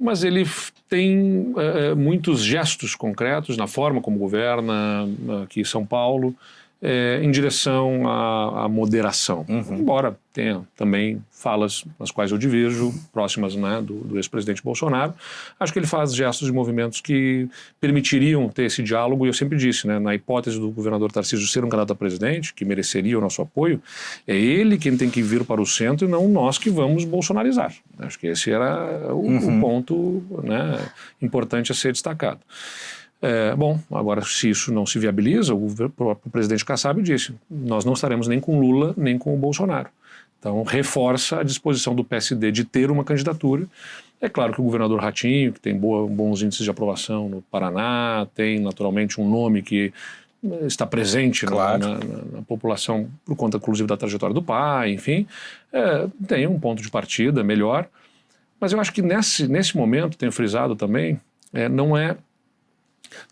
mas ele tem muitos gestos concretos na forma como governa aqui em São Paulo, em direção à moderação. Embora tenha também falas nas quais eu divirjo, próximas, né, do ex-presidente Bolsonaro, acho que ele faz gestos e movimentos que permitiriam ter esse diálogo, e eu sempre disse, né, na hipótese do governador Tarcísio ser um candidato a presidente, que mereceria o nosso apoio, é ele quem tem que vir para o centro e não nós que vamos bolsonarizar. Acho que esse era o ponto, né, importante a ser destacado. Bom, agora, se isso não se viabiliza, o próprio presidente Kassab disse, nós não estaremos nem com Lula nem com o Bolsonaro. Então, reforça a disposição do PSD de ter uma candidatura. É claro que o governador Ratinho, que tem bons índices de aprovação no Paraná, tem naturalmente um nome que está presente claro. na população por conta, inclusive, da trajetória do pai, enfim, tem um ponto de partida melhor. Mas eu acho que nesse momento, tenho frisado também, não é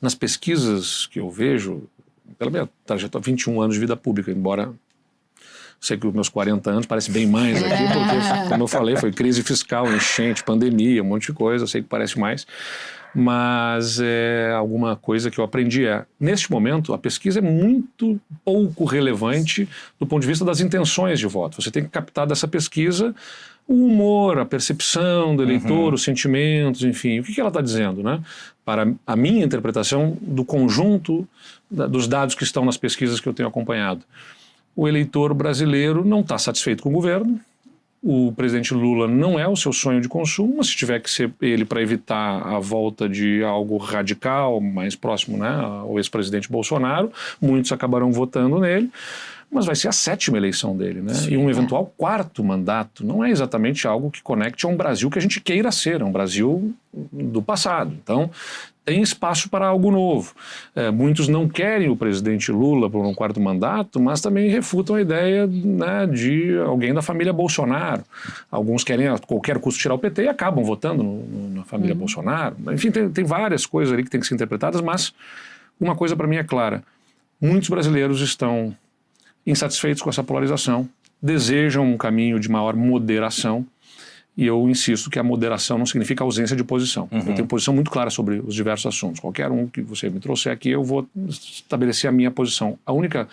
nas pesquisas que eu vejo, pela minha trajetória, 21 anos de vida pública, embora sei que os meus 40 anos parece bem mais aqui, porque, como eu falei, foi crise fiscal, enchente, pandemia, um monte de coisa, eu sei que parece mais, mas alguma coisa que eu aprendi neste momento, a pesquisa é muito pouco relevante do ponto de vista das intenções de voto. Você tem que captar dessa pesquisa o humor, a percepção do eleitor, os sentimentos, enfim, o que ela está dizendo, né? Para a minha interpretação do conjunto dos dados que estão nas pesquisas que eu tenho acompanhado. O eleitor brasileiro não está satisfeito com o governo, o presidente Lula não é o seu sonho de consumo, mas se tiver que ser ele para evitar a volta de algo radical, mais próximo, né, ao ex-presidente Bolsonaro, muitos acabarão votando nele, mas vai ser a 7ª eleição dele, né? Sim, e um eventual 4º mandato não é exatamente algo que conecte a um Brasil que a gente queira ser, é um Brasil do passado. Então, tem espaço para algo novo. Muitos não querem o presidente Lula por um 4º mandato, mas também refutam a ideia, né, de alguém da família Bolsonaro. Alguns querem a qualquer custo tirar o PT e acabam votando na família Bolsonaro. Enfim, tem várias coisas ali que têm que ser interpretadas, mas uma coisa para mim é clara. Muitos brasileiros estão insatisfeitos com essa polarização, desejam um caminho de maior moderação, e eu insisto que a moderação não significa ausência de posição. Eu tenho posição muito clara sobre os diversos assuntos. Qualquer um que você me trouxer aqui, eu vou estabelecer a minha posição. A única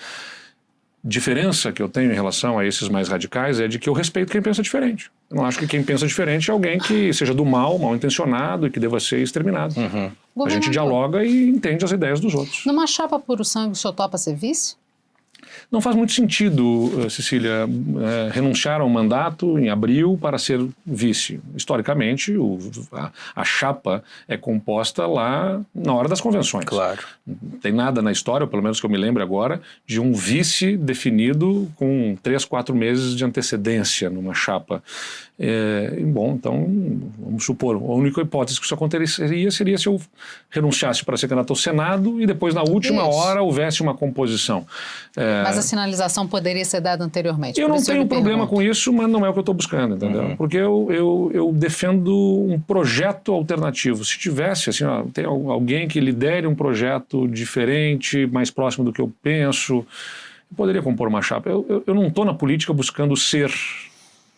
diferença que eu tenho em relação a esses mais radicais é de que eu respeito quem pensa diferente. Eu não acho que quem pensa diferente é alguém que seja do mal intencionado e que deva ser exterminado. A gente dialoga e entende as ideias dos outros. Numa chapa puro sangue, o senhor topa ser vice? Não faz muito sentido, Cecília, renunciar ao mandato em abril para ser vice. Historicamente, a chapa é composta lá na hora das convenções. Claro. Não tem nada na história, pelo menos que eu me lembre agora, de um vice definido com 3, 4 meses de antecedência numa chapa. Bom, então, vamos supor, a única hipótese que isso aconteceria seria se eu renunciasse para ser candidato ao Senado e depois, na última hora, houvesse uma composição. Mas a sinalização poderia ser dada anteriormente. Eu não tenho problema com isso, mas não é o que eu estou buscando, entendeu? Porque eu defendo um projeto alternativo. Se tivesse, assim, tem alguém que lidere um projeto diferente, mais próximo do que eu penso, eu poderia compor uma chapa. Eu não estou na política buscando ser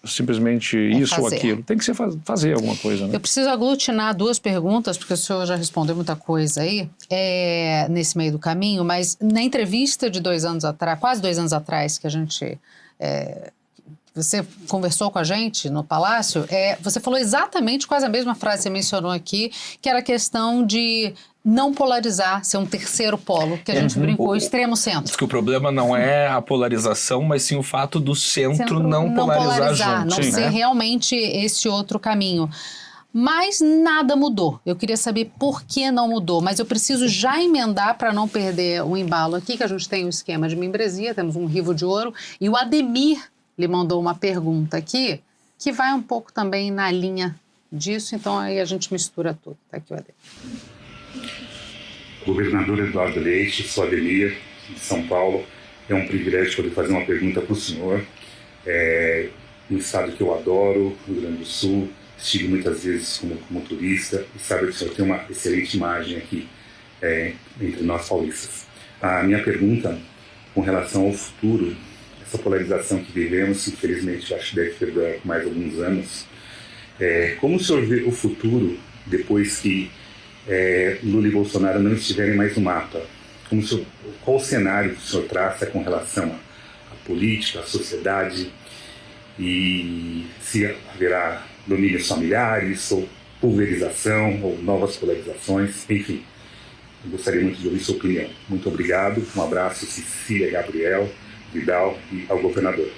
simplesmente isso ou aquilo. Tem que ser fazer alguma coisa, né? Eu preciso aglutinar 2 perguntas, porque o senhor já respondeu muita coisa aí nesse meio do caminho, mas na entrevista de 2 anos atrás, quase 2 anos atrás, que a gente... você conversou com a gente no Palácio, você falou exatamente quase a mesma frase que você mencionou aqui, que era a questão de não polarizar, ser um terceiro polo, que a gente brincou, extremo-centro. Diz que o problema não é a polarização, mas sim o fato do centro não polarizar junto. Não ser realmente esse outro caminho. Mas nada mudou. Eu queria saber por que não mudou, mas eu preciso já emendar para não perder o embalo aqui, que a gente tem um esquema de membresia, temos um Rivo de Ouro, e o Ademir lhe mandou uma pergunta aqui, que vai um pouco também na linha disso, então aí a gente mistura tudo. Tá aqui o Ademir. Governador Eduardo Leite, sou Ademir, de São Paulo. É um privilégio poder fazer uma pergunta para o senhor. Um estado que eu adoro, Rio Grande do Sul, estive muitas vezes como turista e sabe que o senhor tem uma excelente imagem aqui entre nós paulistas. A minha pergunta, com relação ao futuro, essa polarização que vivemos, infelizmente acho que deve perdurar por mais alguns anos, como o senhor vê o futuro depois que Lula e Bolsonaro não estiverem mais no mapa? Qual o cenário que o senhor traça com relação à política, à sociedade, e se haverá domínios familiares, ou pulverização, ou novas polarizações, enfim. Eu gostaria muito de ouvir sua opinião. Muito obrigado, um abraço, Cecília, Gabriel, Vidal e ao governador.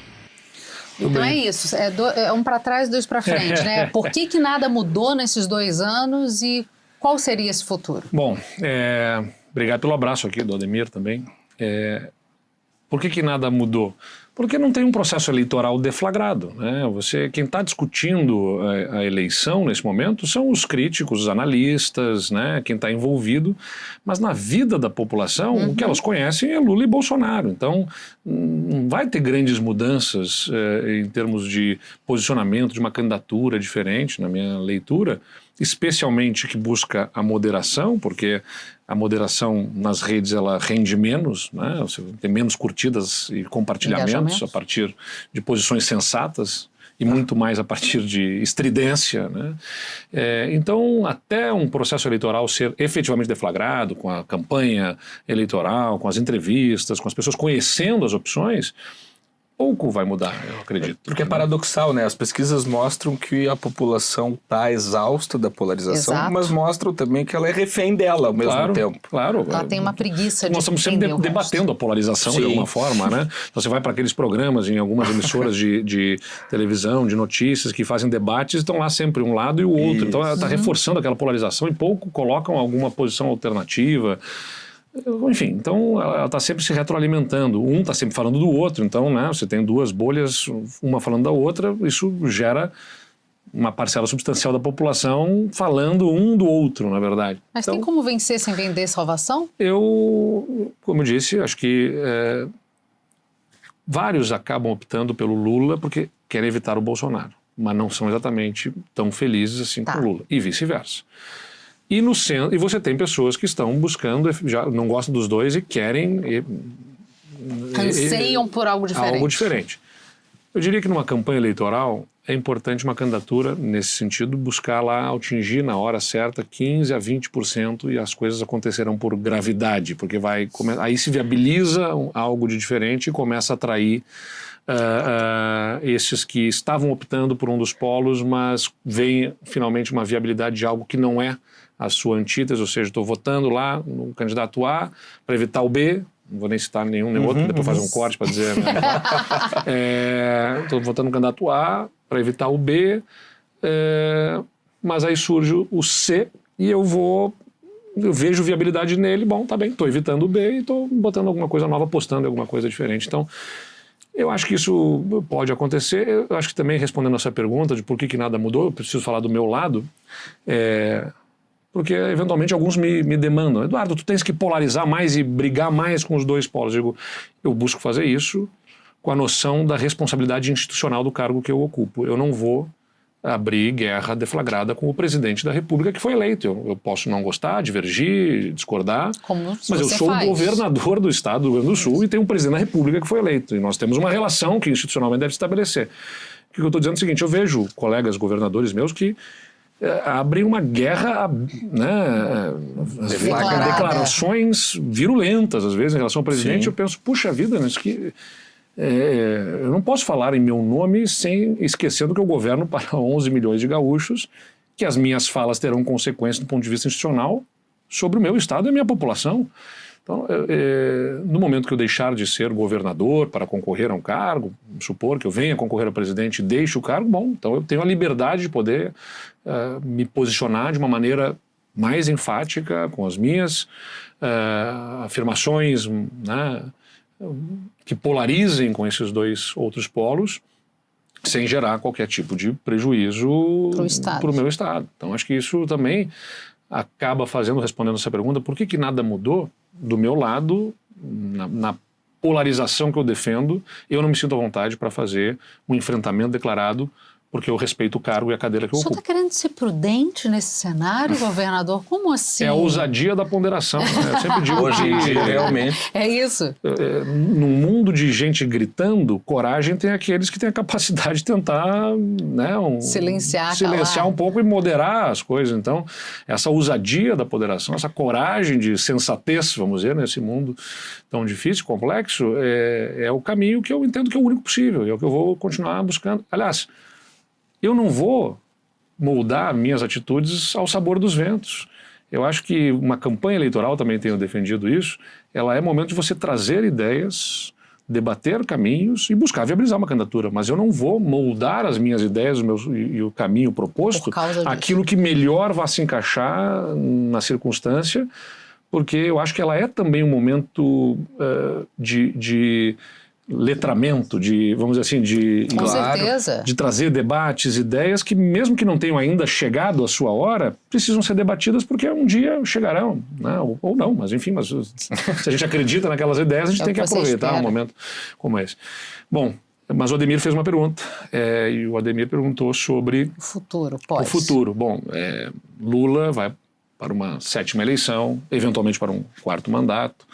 Então é isso, um para trás, 2 para frente, né? Por que nada mudou nesses 2 anos e qual seria esse futuro? Bom, obrigado pelo abraço aqui do Ademir também. Por que nada mudou? Porque não tem um processo eleitoral deflagrado, né? Quem está discutindo a eleição nesse momento são os críticos, os analistas, né? Quem está envolvido, mas na vida da população, o que elas conhecem é Lula e Bolsonaro. Então, não vai ter grandes mudanças em termos de posicionamento de uma candidatura diferente, na minha leitura, especialmente que busca a moderação, porque a moderação nas redes ela rende menos, né? Você tem menos curtidas e compartilhamentos a partir de posições sensatas e muito mais a partir de estridência, né? Então, até um processo eleitoral ser efetivamente deflagrado, com a campanha eleitoral, com as entrevistas, com as pessoas conhecendo as opções, pouco vai mudar, eu acredito. Porque é paradoxal, né? As pesquisas mostram que a população está exausta da polarização, Exato. mas mostram também que ela é refém dela ao mesmo tempo. Claro. Ela tem uma preguiça de Nós estamos sempre debatendo a polarização de alguma forma, né? Você vai para aqueles programas em algumas emissoras de televisão, de notícias, que fazem debates, estão lá sempre um lado e o outro. Então ela está reforçando aquela polarização e pouco colocam alguma posição alternativa. Enfim, então ela está sempre se retroalimentando. Um está sempre falando do outro, então, né, você tem duas bolhas, uma falando da outra, isso gera uma parcela substancial da população falando um do outro, na verdade. Mas então, tem como vencer sem vender salvação? Como eu disse, acho que vários acabam optando pelo Lula porque querem evitar o Bolsonaro, mas não são exatamente tão felizes assim com o Lula, e vice-versa. E no centro, e você tem pessoas que estão buscando, já não gostam dos dois e querem... Anseiam por algo diferente. Algo diferente. Eu diria que numa campanha eleitoral é importante uma candidatura, nesse sentido, buscar lá atingir na hora certa 15% a 20% e as coisas acontecerão por gravidade, porque aí se viabiliza algo de diferente e começa a atrair esses que estavam optando por um dos polos, mas vem finalmente uma viabilidade de algo que não é a sua antítese, ou seja, estou votando lá no candidato A para evitar o B, não vou nem citar nenhum nem outro, depois fazer um corte para dizer, né? Estou votando no candidato A para evitar o B, mas aí surge o C e eu vejo viabilidade nele, bom, tá bem, estou evitando o B e estou botando alguma coisa nova, apostando em alguma coisa diferente. Então, eu acho que isso pode acontecer. Eu acho que também, respondendo a essa pergunta de por que nada mudou, eu preciso falar do meu lado, porque eventualmente alguns me demandam, Eduardo, tu tens que polarizar mais e brigar mais com os dois polos. Eu digo, eu busco fazer isso com a noção da responsabilidade institucional do cargo que eu ocupo. Eu não vou abrir guerra deflagrada com o presidente da República que foi eleito. Eu posso não gostar, divergir, discordar, mas eu sou o governador do estado do Rio Grande do Sul e tenho um presidente da República que foi eleito. E nós temos uma relação que institucionalmente deve estabelecer. O que eu estou dizendo é o seguinte, eu vejo colegas governadores meus que abrem uma guerra, né, declarações virulentas, às vezes, em relação ao presidente. Sim. Eu penso, puxa vida, mas que... eu não posso falar em meu nome sem esquecendo que eu governo para 11 milhões de gaúchos, que as minhas falas terão consequências do ponto de vista institucional sobre o meu estado e a minha população. Então, no momento que eu deixar de ser governador para concorrer a um cargo, vamos supor que eu venha concorrer a presidente e deixe o cargo, bom, então eu tenho a liberdade de poder me posicionar de uma maneira mais enfática com as minhas afirmações, né, que polarizem com esses dois outros polos, sem gerar qualquer tipo de prejuízo para o meu estado. Então, acho que isso também acaba respondendo essa pergunta, por que nada mudou? Do meu lado, na polarização que eu defendo, eu não me sinto à vontade para fazer um enfrentamento declarado, porque eu respeito o cargo e a cadeira que eu ocupo. O senhor está querendo ser prudente nesse cenário, governador? Como assim? É a ousadia da ponderação. Né? Eu sempre digo hoje em dia, realmente. É isso. Num mundo de gente gritando, coragem tem aqueles que têm a capacidade de tentar, né, silenciar um pouco e moderar as coisas. Então, essa ousadia da ponderação, essa coragem de sensatez, vamos dizer, nesse mundo tão difícil, complexo, é o caminho que eu entendo que é o único possível, é o que eu vou continuar buscando. Aliás, eu não vou moldar minhas atitudes ao sabor dos ventos. Eu acho que uma campanha eleitoral, também tenho defendido isso, ela é momento de você trazer ideias, debater caminhos e buscar viabilizar uma candidatura. Mas eu não vou moldar as minhas ideias e o caminho proposto aquilo que melhor vai se encaixar na circunstância, porque eu acho que ela é também um momento de letramento, de, vamos dizer assim, Com certeza. de trazer debates, ideias que, mesmo que não tenham ainda chegado à sua hora, precisam ser debatidas porque um dia chegarão, né? Ou não, mas enfim, mas se a gente acredita naquelas ideias, a gente tem que aproveitar um momento como esse. Bom, mas o Ademir fez uma pergunta, e o Ademir perguntou sobre o futuro. Bom, Lula vai para uma 7ª eleição, eventualmente para um 4º mandato.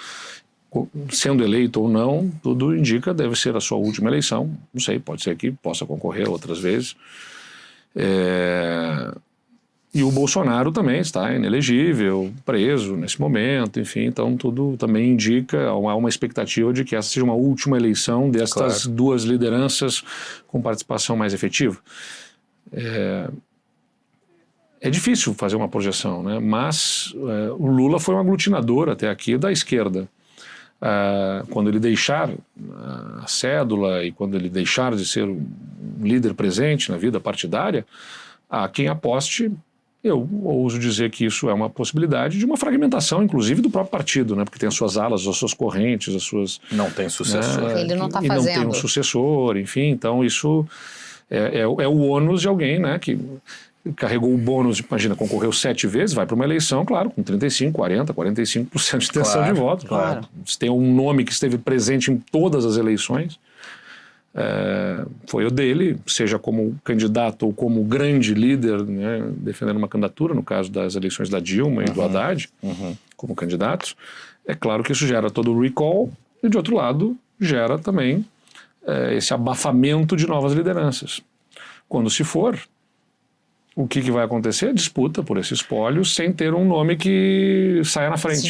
Sendo eleito ou não, tudo indica deve ser a sua última eleição. Não sei, pode ser que possa concorrer outras vezes. E o Bolsonaro também está inelegível, preso nesse momento, enfim, então tudo também indica, há uma expectativa de que essa seja uma última eleição destas duas lideranças com participação mais efetiva. É difícil fazer uma projeção, né? Mas o Lula foi um aglutinador até aqui da esquerda. Quando ele deixar a cédula e quando ele deixar de ser um líder presente na vida partidária, há quem aposte, eu ouso dizer que isso é uma possibilidade de uma fragmentação, inclusive, do próprio partido, né? Porque tem as suas alas, as suas correntes, as suas... Não tem sucessor. Ele não está fazendo. E não tem um sucessor, enfim, então isso é o ônus de alguém, né? Que carregou o bônus, imagina, concorreu 7 vezes, vai para uma eleição, claro, com 35%, 40%, 45% de intenção de voto. Claro. Se tem um nome que esteve presente em todas as eleições, foi o dele, seja como candidato ou como grande líder, né, defendendo uma candidatura, no caso das eleições da Dilma e do Haddad, como candidatos. É claro que isso gera todo o recall e, de outro lado, gera também esse abafamento de novas lideranças. Quando se for, o que vai acontecer? Disputa por esse espólio sem ter um nome que saia na frente.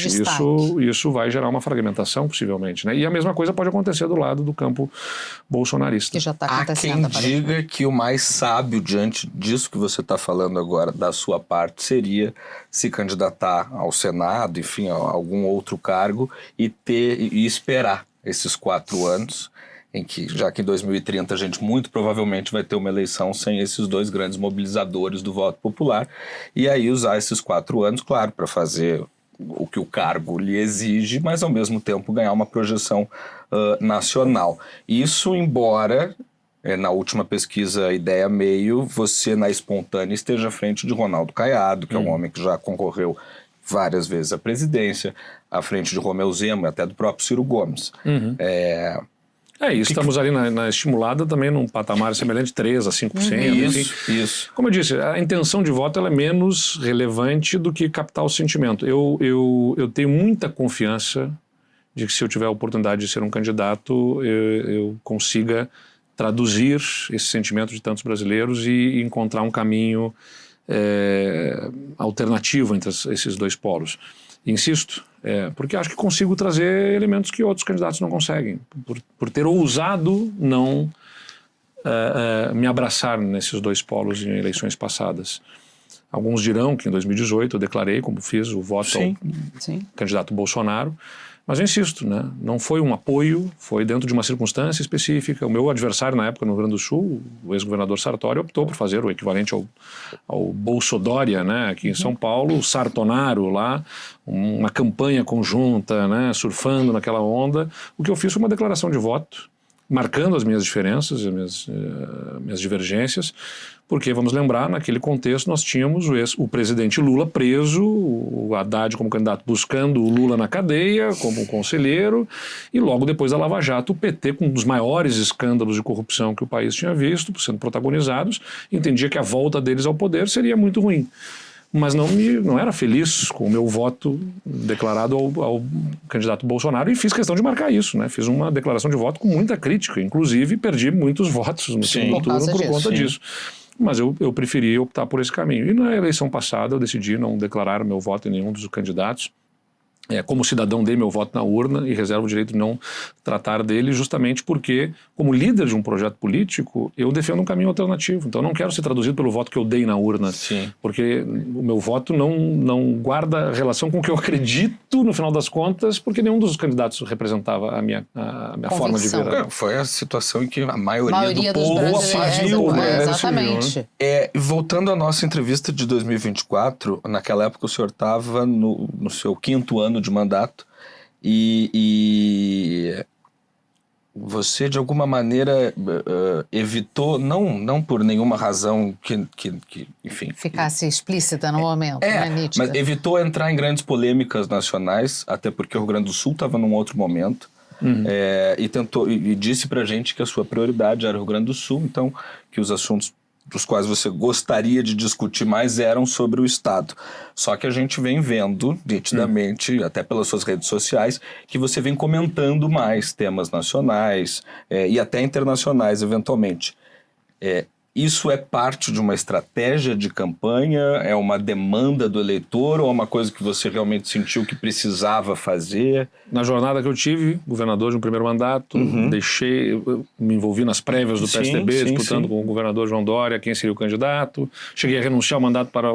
Isso vai gerar uma fragmentação, possivelmente, né? E a mesma coisa pode acontecer do lado do campo bolsonarista. Que já está acontecendo. Há quem diga que o mais sábio diante disso que você está falando agora, da sua parte, seria se candidatar ao Senado, enfim, a algum outro cargo e esperar esses 4 anos, já que em 2030 a gente muito provavelmente vai ter uma eleição sem esses 2 grandes mobilizadores do voto popular, e aí usar esses 4 anos, claro, para fazer o que o cargo lhe exige, mas ao mesmo tempo ganhar uma projeção nacional. Isso, embora na última pesquisa Ideia Meio, você na espontânea esteja à frente de Ronaldo Caiado, que é um homem que já concorreu várias vezes à presidência, à frente de Romeu Zema, até do próprio Ciro Gomes. E estamos ali na estimulada também num patamar semelhante, 3% a 5%. Isso. Como eu disse, a intenção de voto ela é menos relevante do que captar o sentimento. Eu tenho muita confiança de que se eu tiver a oportunidade de ser um candidato, eu consiga traduzir esse sentimento de tantos brasileiros e encontrar um caminho alternativo entre esses 2 polos. Insisto, porque acho que consigo trazer elementos que outros candidatos não conseguem, por ter ousado não me abraçar nesses 2 polos em eleições passadas. Alguns dirão que em 2018 eu declarei, como fiz, o voto ao candidato Bolsonaro, mas eu insisto, né? Não foi um apoio, foi dentro de uma circunstância específica. O meu adversário na época no Rio Grande do Sul, o ex-governador Sartori, optou por fazer o equivalente ao Bolsodória, né? Aqui em São Paulo, o Sartonaro lá, uma campanha conjunta, né? Surfando naquela onda. O que eu fiz foi uma declaração de voto, marcando as minhas diferenças, as minhas divergências, porque, vamos lembrar, naquele contexto nós tínhamos o presidente Lula preso, o Haddad como candidato buscando o Lula na cadeia, como conselheiro, e logo depois da Lava Jato, o PT, com um dos maiores escândalos de corrupção que o país tinha visto, sendo protagonizados, entendia que a volta deles ao poder seria muito ruim. Mas não era feliz com o meu voto declarado ao candidato Bolsonaro, e fiz questão de marcar isso, né? Fiz uma declaração de voto com muita crítica, inclusive perdi muitos votos no segundo turno por conta disso. Mas eu preferi optar por esse caminho. E na eleição passada eu decidi não declarar meu voto em nenhum dos candidatos. Como cidadão, dei meu voto na urna e reservo o direito de não tratar dele, justamente porque, como líder de um projeto político, eu defendo um caminho alternativo. Então eu não quero ser traduzido pelo voto que eu dei na urna, porque o meu voto não guarda relação com o que eu acredito, no final das contas, porque nenhum dos candidatos representava a minha forma de ver. Foi a situação em que a maioria do povo agiu. Exatamente. Voltando à nossa entrevista de 2024, naquela época o senhor estava no seu 5º ano de mandato e você de alguma maneira evitou, não por nenhuma razão que enfim... Ficasse explícita no momento, né, nítida. Mas evitou entrar em grandes polêmicas nacionais, até porque o Rio Grande do Sul estava num outro momento, e disse pra gente que a sua prioridade era o Rio Grande do Sul, então que os assuntos dos quais você gostaria de discutir mais eram sobre o Estado. Só que a gente vem vendo nitidamente, até pelas suas redes sociais, que você vem comentando mais temas nacionais e até internacionais, eventualmente. Isso é parte de uma estratégia de campanha? É uma demanda do eleitor ou é uma coisa que você realmente sentiu que precisava fazer? Na jornada que eu tive, governador de um primeiro mandato, me envolvi nas prévias do PSDB, disputando com o governador João Dória quem seria o candidato. Cheguei a renunciar ao mandato para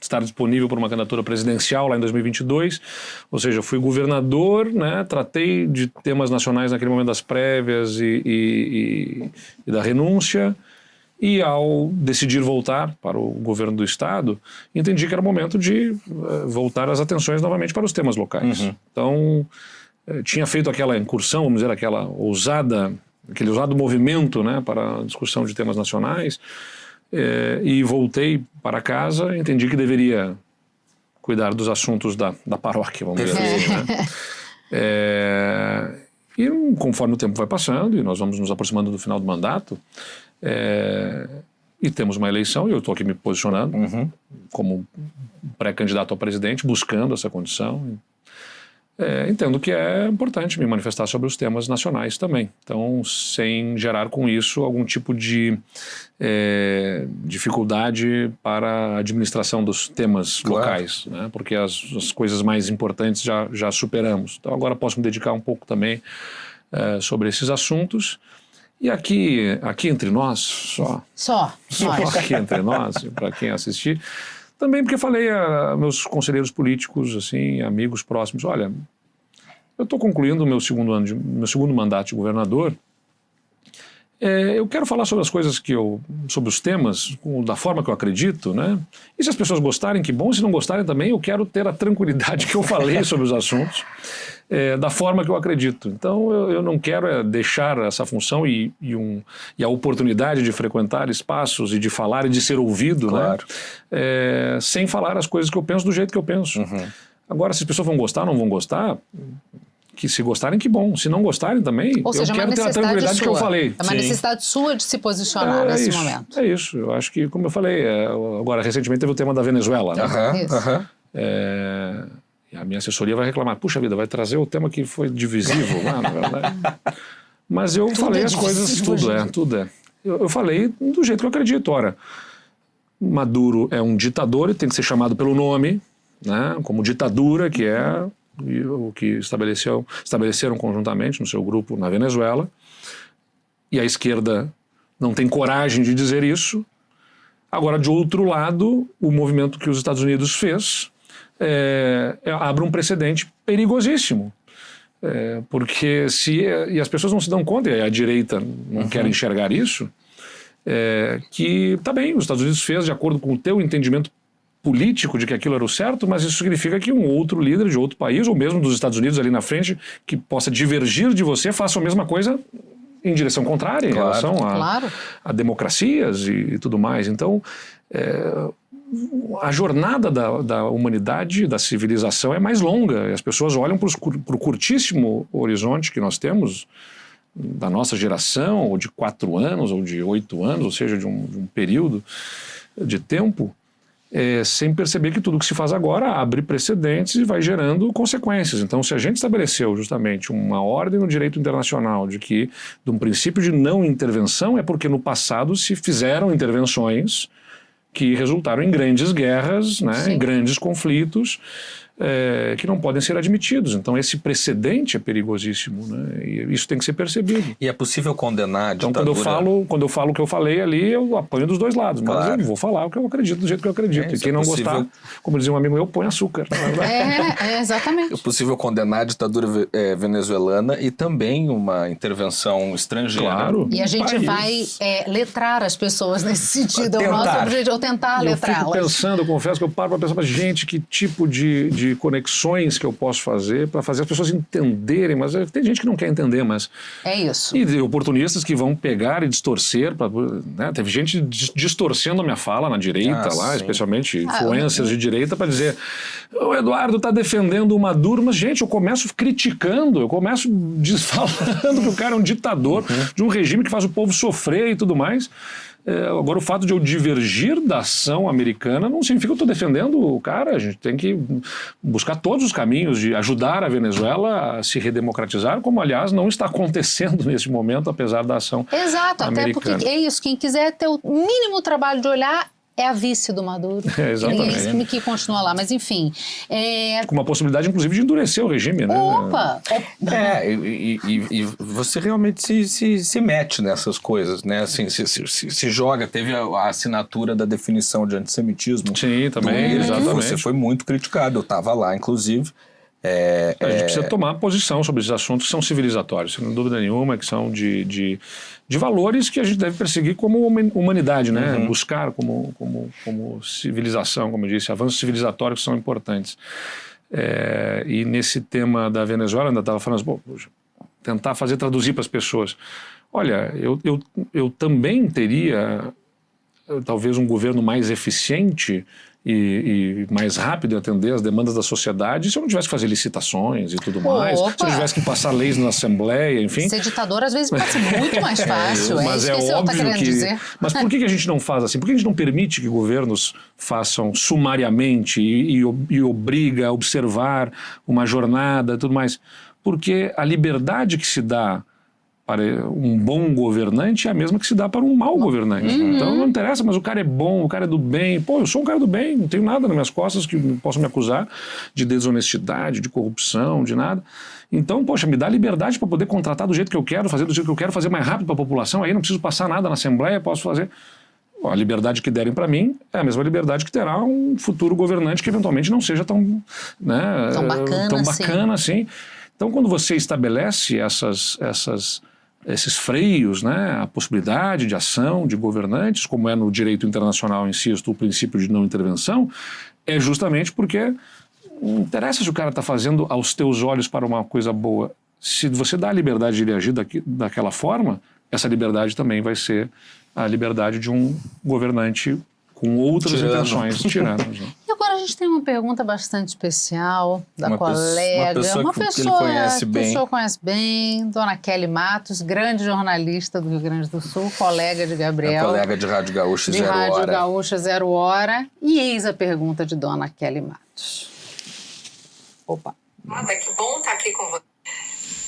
estar disponível para uma candidatura presidencial lá em 2022. Ou seja, fui governador, né, tratei de temas nacionais naquele momento das prévias e da renúncia. E ao decidir voltar para o governo do Estado, entendi que era o momento de voltar as atenções novamente para os temas locais. Então, tinha feito aquela incursão, vamos dizer, aquele ousado movimento, né, para a discussão de temas nacionais, e voltei para casa, entendi que deveria cuidar dos assuntos da paróquia, vamos dizer assim, né? E conforme o tempo vai passando, e nós vamos nos aproximando do final do mandato, e temos uma eleição, e eu estou aqui me posicionando como pré-candidato ao presidente, buscando essa condição. Entendo que é importante me manifestar sobre os temas nacionais também. Então, sem gerar com isso algum tipo de dificuldade para a administração dos temas locais, né? Porque as coisas mais importantes já superamos. Então, agora posso me dedicar um pouco também sobre esses assuntos. E aqui entre nós, só aqui entre nós, para quem assistir, também porque falei a meus conselheiros políticos, assim, amigos próximos, olha, eu estou concluindo o meu segundo mandato de governador, eu quero falar sobre as coisas sobre os temas, da forma que eu acredito, né? E se as pessoas gostarem, que bom, se não gostarem também, eu quero ter a tranquilidade que eu falei sobre os assuntos, da forma que eu acredito. Então eu não quero deixar essa função e a oportunidade de frequentar espaços e de falar e de ser ouvido, claro, né? Sem falar as coisas que eu penso do jeito que eu penso. Agora, se as pessoas vão gostar ou não vão gostar, que se gostarem, que bom. Se não gostarem também, ou seja, eu quero ter a tranquilidade que eu falei. É uma necessidade sua de se posicionar nesse momento. É isso. Eu acho que, como eu falei, agora recentemente teve o tema da Venezuela. Né? E a minha assessoria vai reclamar, puxa vida, vai trazer o tema que foi divisivo lá, na verdade. Mas eu falei as coisas, tudo é. Eu falei do jeito que eu acredito. Ora, Maduro é um ditador e tem que ser chamado pelo nome, né, como ditadura, que é o que estabeleceram conjuntamente no seu grupo na Venezuela, e a esquerda não tem coragem de dizer isso. Agora, de outro lado, o movimento que os Estados Unidos fez abre um precedente perigosíssimo, porque e as pessoas não se dão conta, e a direita não quer enxergar isso, que tá bem, os Estados Unidos fez de acordo com o teu entendimento político de que aquilo era o certo, mas isso significa que um outro líder de outro país, ou mesmo dos Estados Unidos ali na frente, que possa divergir de você, faça a mesma coisa em direção contrária, em relação a democracias e tudo mais. Então, a jornada da humanidade, da civilização é mais longa, e as pessoas olham para o curtíssimo horizonte que nós temos, da nossa geração, ou de 4 anos, ou de 8 anos, ou seja, de um período de tempo, sem perceber que tudo que se faz agora abre precedentes e vai gerando consequências. Então, se a gente estabeleceu justamente uma ordem no direito internacional de um princípio de não intervenção, é porque no passado se fizeram intervenções que resultaram em grandes guerras, né, em grandes conflitos, que não podem ser admitidos. Então esse precedente é perigosíssimo, né? E isso tem que ser percebido. E é possível condenar a ditadura? Então quando eu falo o que eu falei ali, eu apanho dos dois lados, mas eu vou falar o que eu acredito do jeito que eu acredito. E quem não gostar, como dizia um amigo meu, põe açúcar. Exatamente. É possível condenar a ditadura venezuelana e também uma intervenção estrangeira. Claro. E a gente vai letrar as pessoas nesse sentido. É o nosso objetivo, tentar letrá-las. Eu fico pensando, eu confesso que eu paro para pensar, mas gente, que tipo de de conexões que eu posso fazer para fazer as pessoas entenderem, mas tem gente que não quer entender, mas... É isso. E oportunistas que vão pegar e distorcer, né? Teve gente distorcendo a minha fala na direita lá, especialmente influencers de direita, para dizer, o Eduardo está defendendo o Maduro, mas gente, eu começo criticando, eu começo falando que o cara é um ditador de um regime que faz o povo sofrer e tudo mais. Agora, o fato de eu divergir da ação americana não significa que eu estou defendendo o cara. A gente tem que buscar todos os caminhos de ajudar a Venezuela a se redemocratizar, como, aliás, não está acontecendo nesse momento, apesar da ação americana. Até porque é isso, quem quiser ter o mínimo trabalho de olhar é a vice do Maduro. Exatamente. Que continua lá, mas enfim. Com uma possibilidade, inclusive, de endurecer o regime, né? Opa! E você realmente se mete nessas coisas, né? Assim, se joga. Teve a assinatura da definição de antissemitismo. Sim, também, exatamente. Você foi muito criticado, eu estava lá, inclusive. A gente precisa tomar posição sobre esses assuntos que são civilizatórios, sem dúvida nenhuma, que são de valores que a gente deve perseguir como humanidade, né? Buscar como civilização, como eu disse, avanços civilizatórios que são importantes. E nesse tema da Venezuela, ainda estava falando, tentar traduzir para as pessoas. Olha, eu também teria talvez um governo mais eficiente e mais rápido em atender as demandas da sociedade se eu não tivesse que fazer licitações e tudo mais, se eu não tivesse que passar leis na Assembleia, enfim. Ser ditador às vezes pode ser muito mais fácil, mas isso que óbvio você está querendo dizer. Mas por que a gente não faz assim? Por que a gente não permite que governos façam sumariamente e obriga a observar uma jornada e tudo mais? Porque a liberdade que se dá para um bom governante é a mesma que se dá para um mau governante. Então não interessa, mas o cara é bom, o cara é do bem. Pô, eu sou um cara do bem, não tenho nada nas minhas costas que possam me acusar de desonestidade, de corrupção, de nada. Então, poxa, me dá liberdade para poder contratar do jeito que eu quero, fazer do jeito que eu quero, fazer mais rápido para a população, aí não preciso passar nada na Assembleia, posso fazer... A liberdade que derem para mim é a mesma liberdade que terá um futuro governante que eventualmente não seja tão bacana assim. Então, quando você estabelece esses freios, né, a possibilidade de ação de governantes, como é no direito internacional, insisto, o princípio de não intervenção, é justamente porque não interessa se o cara está fazendo aos teus olhos para uma coisa boa. Se você dá a liberdade de ele agir daquela forma, essa liberdade também vai ser a liberdade de um governante com outras intenções, tiranos. Né? E agora a gente tem uma pergunta bastante especial da uma colega. Pessoa que ele conhece bem. Que o senhor conhece bem, Dona Kelly Matos, grande jornalista do Rio Grande do Sul, colega de Gabriel. Colega de Rádio Gaúcha Zero Hora. De Rádio Gaúcha Zero Hora. E eis a pergunta de Dona Kelly Matos. Opa. Que bom estar aqui com você.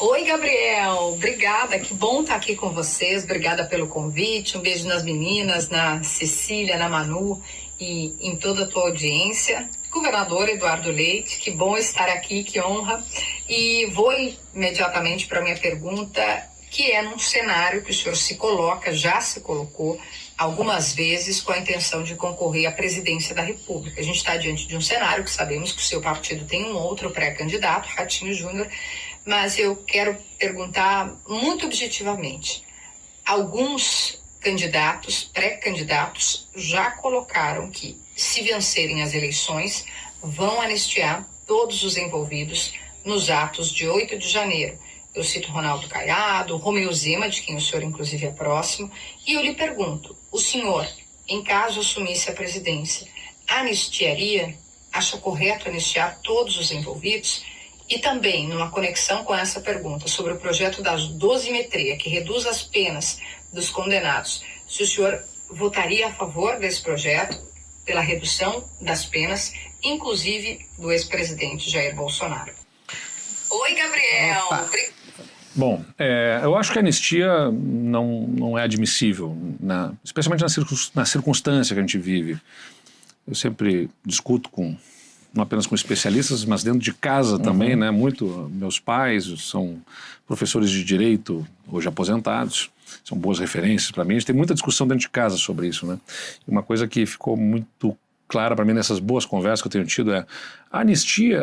Oi, Gabriel. Obrigada. Que bom estar aqui com vocês. Obrigada pelo convite. Um beijo nas meninas, na Cecília, na Manu e em toda a tua audiência. Governador Eduardo Leite, que bom estar aqui, que honra. E vou imediatamente para a minha pergunta, que é num cenário que o senhor se coloca, já se colocou algumas vezes com a intenção de concorrer à presidência da República. A gente está diante de um cenário que sabemos que o seu partido tem um outro pré-candidato, Ratinho Júnior, mas eu quero perguntar muito objetivamente. Alguns candidatos, pré-candidatos, já colocaram que, se vencerem as eleições, vão anistiar todos os envolvidos nos atos de 8 de janeiro. Eu cito Ronaldo Caiado, Romeu Zema, de quem o senhor inclusive é próximo, e eu lhe pergunto, o senhor, em caso assumisse a presidência, anistiaria? Acha correto anistiar todos os envolvidos? E também, numa conexão com essa pergunta sobre o projeto da dosimetria, que reduz as penas dos condenados, se o senhor votaria a favor desse projeto, pela redução das penas, inclusive do ex-presidente Jair Bolsonaro. Oi, Gabriel. Bom, eu acho que a anistia não é admissível, especialmente na circunstância que a gente vive. Eu sempre discuto não apenas com especialistas, mas dentro de casa também, né? Meus pais são professores de direito, hoje aposentados, são boas referências para mim. A gente tem muita discussão dentro de casa sobre isso, né? E uma coisa que ficou muito clara para mim nessas boas conversas que eu tenho tido é a anistia,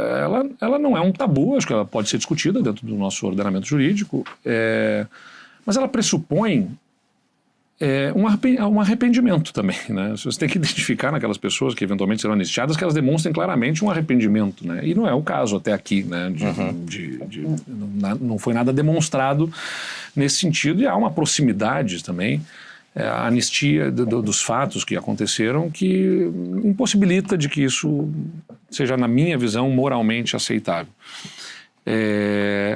ela não é um tabu, acho que ela pode ser discutida dentro do nosso ordenamento jurídico, mas ela pressupõe um arrependimento também, né? Você tem que identificar naquelas pessoas que eventualmente serão anistiadas que elas demonstrem claramente um arrependimento, né? E não é o caso até aqui, né? Não foi nada demonstrado nesse sentido, e há uma proximidade também, a anistia dos fatos que aconteceram, que impossibilita de que isso seja, na minha visão, moralmente aceitável.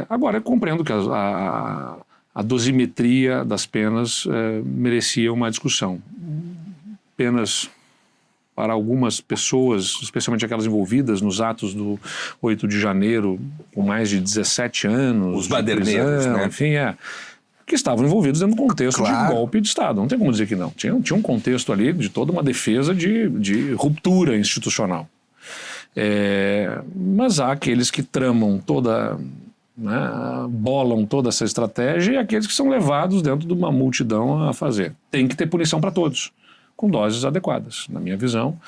Agora, eu compreendo que a dosimetria das penas merecia uma discussão. Penas para algumas pessoas, especialmente aquelas envolvidas nos atos do 8 de janeiro, com mais de 17 anos. Os baderneiros, né? Enfim, que estavam envolvidos dentro do contexto Claro. de golpe de Estado. Não tem como dizer que não. Tinha um contexto ali de toda uma defesa de ruptura institucional. Mas há aqueles que tramam toda... bolam toda essa estratégia, e aqueles que são levados dentro de uma multidão a fazer. Tem que ter punição para todos, com doses adequadas, na minha visão.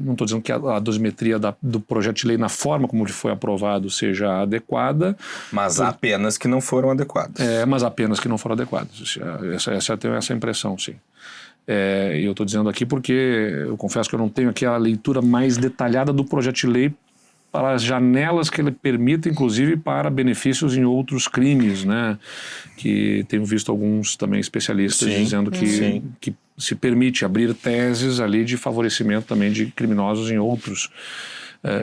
Não estou dizendo que a dosimetria do projeto de lei, na forma como ele foi aprovado, seja adequada. Mas há penas que não foram adequadas. Mas há penas que não foram adequadas. Eu tenho essa impressão, sim. E eu estou dizendo aqui porque eu confesso que eu não tenho aqui a leitura mais detalhada do projeto de lei para as janelas que ele permite, inclusive para benefícios em outros crimes, né? Que tenho visto alguns também especialistas dizendo que se permite abrir teses ali de favorecimento também de criminosos em outros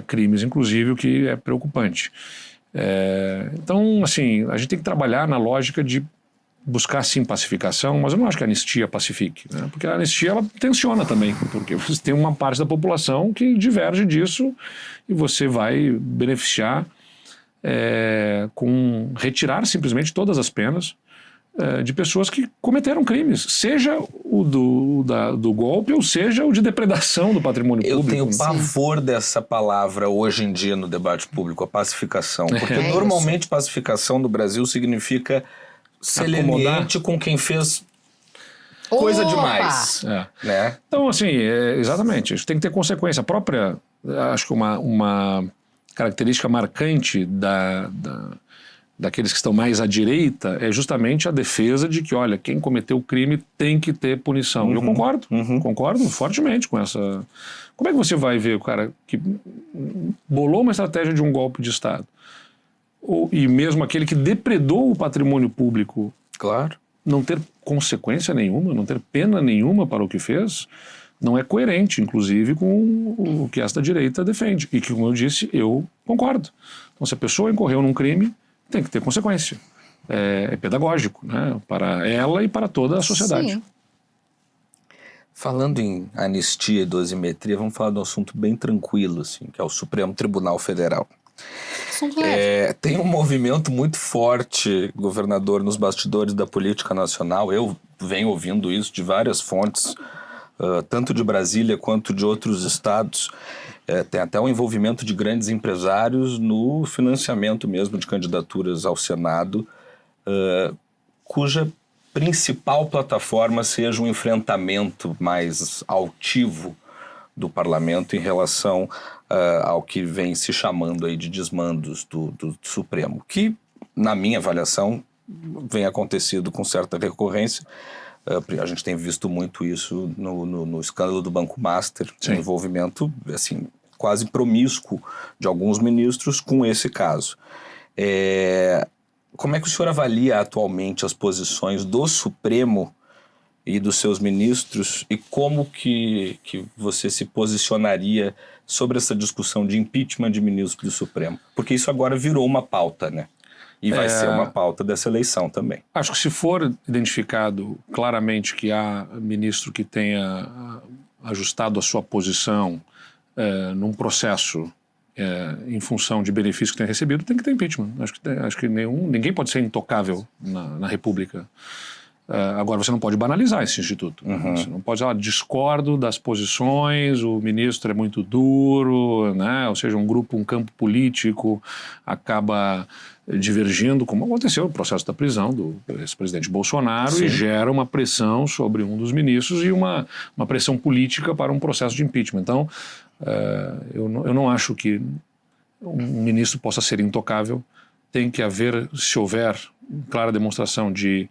crimes, inclusive, o que é preocupante. Então, assim, a gente tem que trabalhar na lógica de buscar, sim, pacificação, mas eu não acho que a anistia pacifique, né? Porque a anistia, ela tensiona também, porque você tem uma parte da população que diverge disso e você vai beneficiar com retirar simplesmente todas as penas de pessoas que cometeram crimes, seja o do golpe ou seja o de depredação do patrimônio público. Eu tenho pavor dessa palavra hoje em dia no debate público, a pacificação, porque normalmente pacificação no Brasil significa ser leniente com quem fez coisa demais. Né? Então, assim, exatamente, isso tem que ter consequência. A própria, acho que uma característica marcante daqueles que estão mais à direita é justamente a defesa de que, olha, quem cometeu o crime tem que ter punição. Eu concordo fortemente com essa... Como é que você vai ver o cara que bolou uma estratégia de um golpe de Estado? E mesmo aquele que depredou o patrimônio público, claro, não ter consequência nenhuma, não ter pena nenhuma para o que fez, não é coerente, inclusive, com o que esta direita defende. E que, como eu disse, eu concordo. Então, se a pessoa incorreu num crime, tem que ter consequência. É pedagógico, né? Para ela e para toda a sociedade. Sim. Falando em anistia e dosimetria, vamos falar de um assunto bem tranquilo, assim, que é o Supremo Tribunal Federal. Tem um movimento muito forte, governador, nos bastidores da política nacional. Eu venho ouvindo isso de várias fontes, tanto de Brasília quanto de outros estados. Tem até o envolvimento de grandes empresários no financiamento mesmo de candidaturas ao Senado, cuja principal plataforma seja um enfrentamento mais altivo do parlamento em relação ao que vem se chamando aí de desmandos do Supremo, que, na minha avaliação, vem acontecido com certa recorrência. A gente tem visto muito isso no escândalo do Banco Master, um envolvimento assim, quase promíscuo de alguns ministros com esse caso. Como é que o senhor avalia atualmente as posições do Supremo e dos seus ministros, e como que você se posicionaria sobre essa discussão de impeachment de ministros do Supremo? Porque isso agora virou uma pauta, né? E vai ser uma pauta dessa eleição também. Acho que se for identificado claramente que há ministro que tenha ajustado a sua posição num processo em função de benefícios que tenha recebido, tem que ter impeachment. Acho que ninguém pode ser intocável na República. Agora, você não pode banalizar esse instituto. Você não pode dizer, discordo das posições, o ministro é muito duro, né? Ou seja, um campo político acaba divergindo, como aconteceu no processo da prisão do ex-presidente Bolsonaro, e gera uma pressão sobre um dos ministros e uma pressão política para um processo de impeachment. Então, eu não acho que um ministro possa ser intocável. Tem que haver, se houver clara demonstração de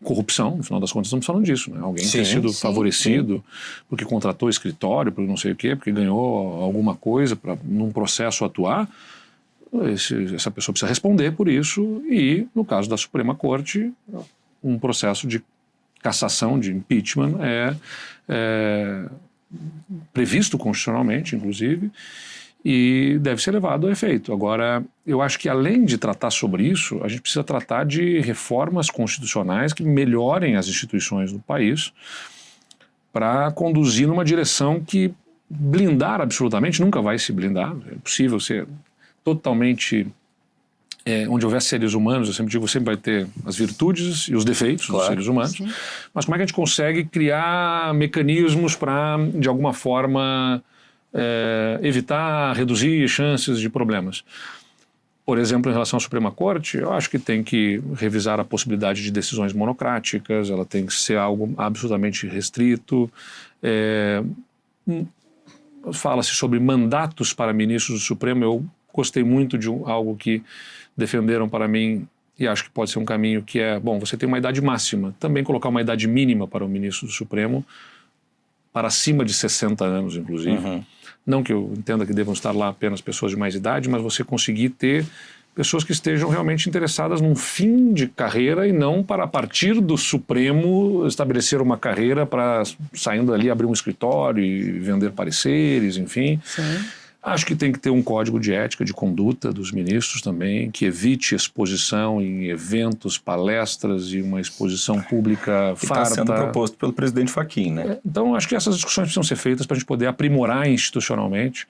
corrupção, no final das contas estamos falando disso, né? Alguém ter sido favorecido porque contratou escritório, por não sei o quê, porque ganhou alguma coisa para num processo atuar, essa pessoa precisa responder por isso e, no caso da Suprema Corte, um processo de cassação, de impeachment é previsto constitucionalmente, inclusive, e deve ser levado a efeito. Agora, eu acho que além de tratar sobre isso, a gente precisa tratar de reformas constitucionais que melhorem as instituições do país para conduzir numa direção que blindar absolutamente nunca vai se blindar. É possível ser totalmente... onde houver seres humanos, eu sempre digo, sempre vai ter as virtudes e os defeitos dos seres humanos, mas como é que a gente consegue criar mecanismos para, de alguma forma... evitar, reduzir chances de problemas. Por exemplo, em relação à Suprema Corte, eu acho que tem que revisar a possibilidade de decisões monocráticas, ela tem que ser algo absolutamente restrito. Fala-se sobre mandatos para ministros do Supremo, eu gostei muito de algo que defenderam para mim e acho que pode ser um caminho que você tem uma idade máxima, também colocar uma idade mínima para o ministro do Supremo, para acima de 60 anos, inclusive. Não que eu entenda que devam estar lá apenas pessoas de mais idade, mas você conseguir ter pessoas que estejam realmente interessadas num fim de carreira e não para, a partir do Supremo, estabelecer uma carreira para, saindo dali, abrir um escritório e vender pareceres, enfim. Sim. Acho que tem que ter um código de ética, de conduta dos ministros também, que evite exposição em eventos, palestras e uma exposição pública farta. Está sendo proposto pelo presidente Fachin, né? Então, acho que essas discussões precisam ser feitas para a gente poder aprimorar institucionalmente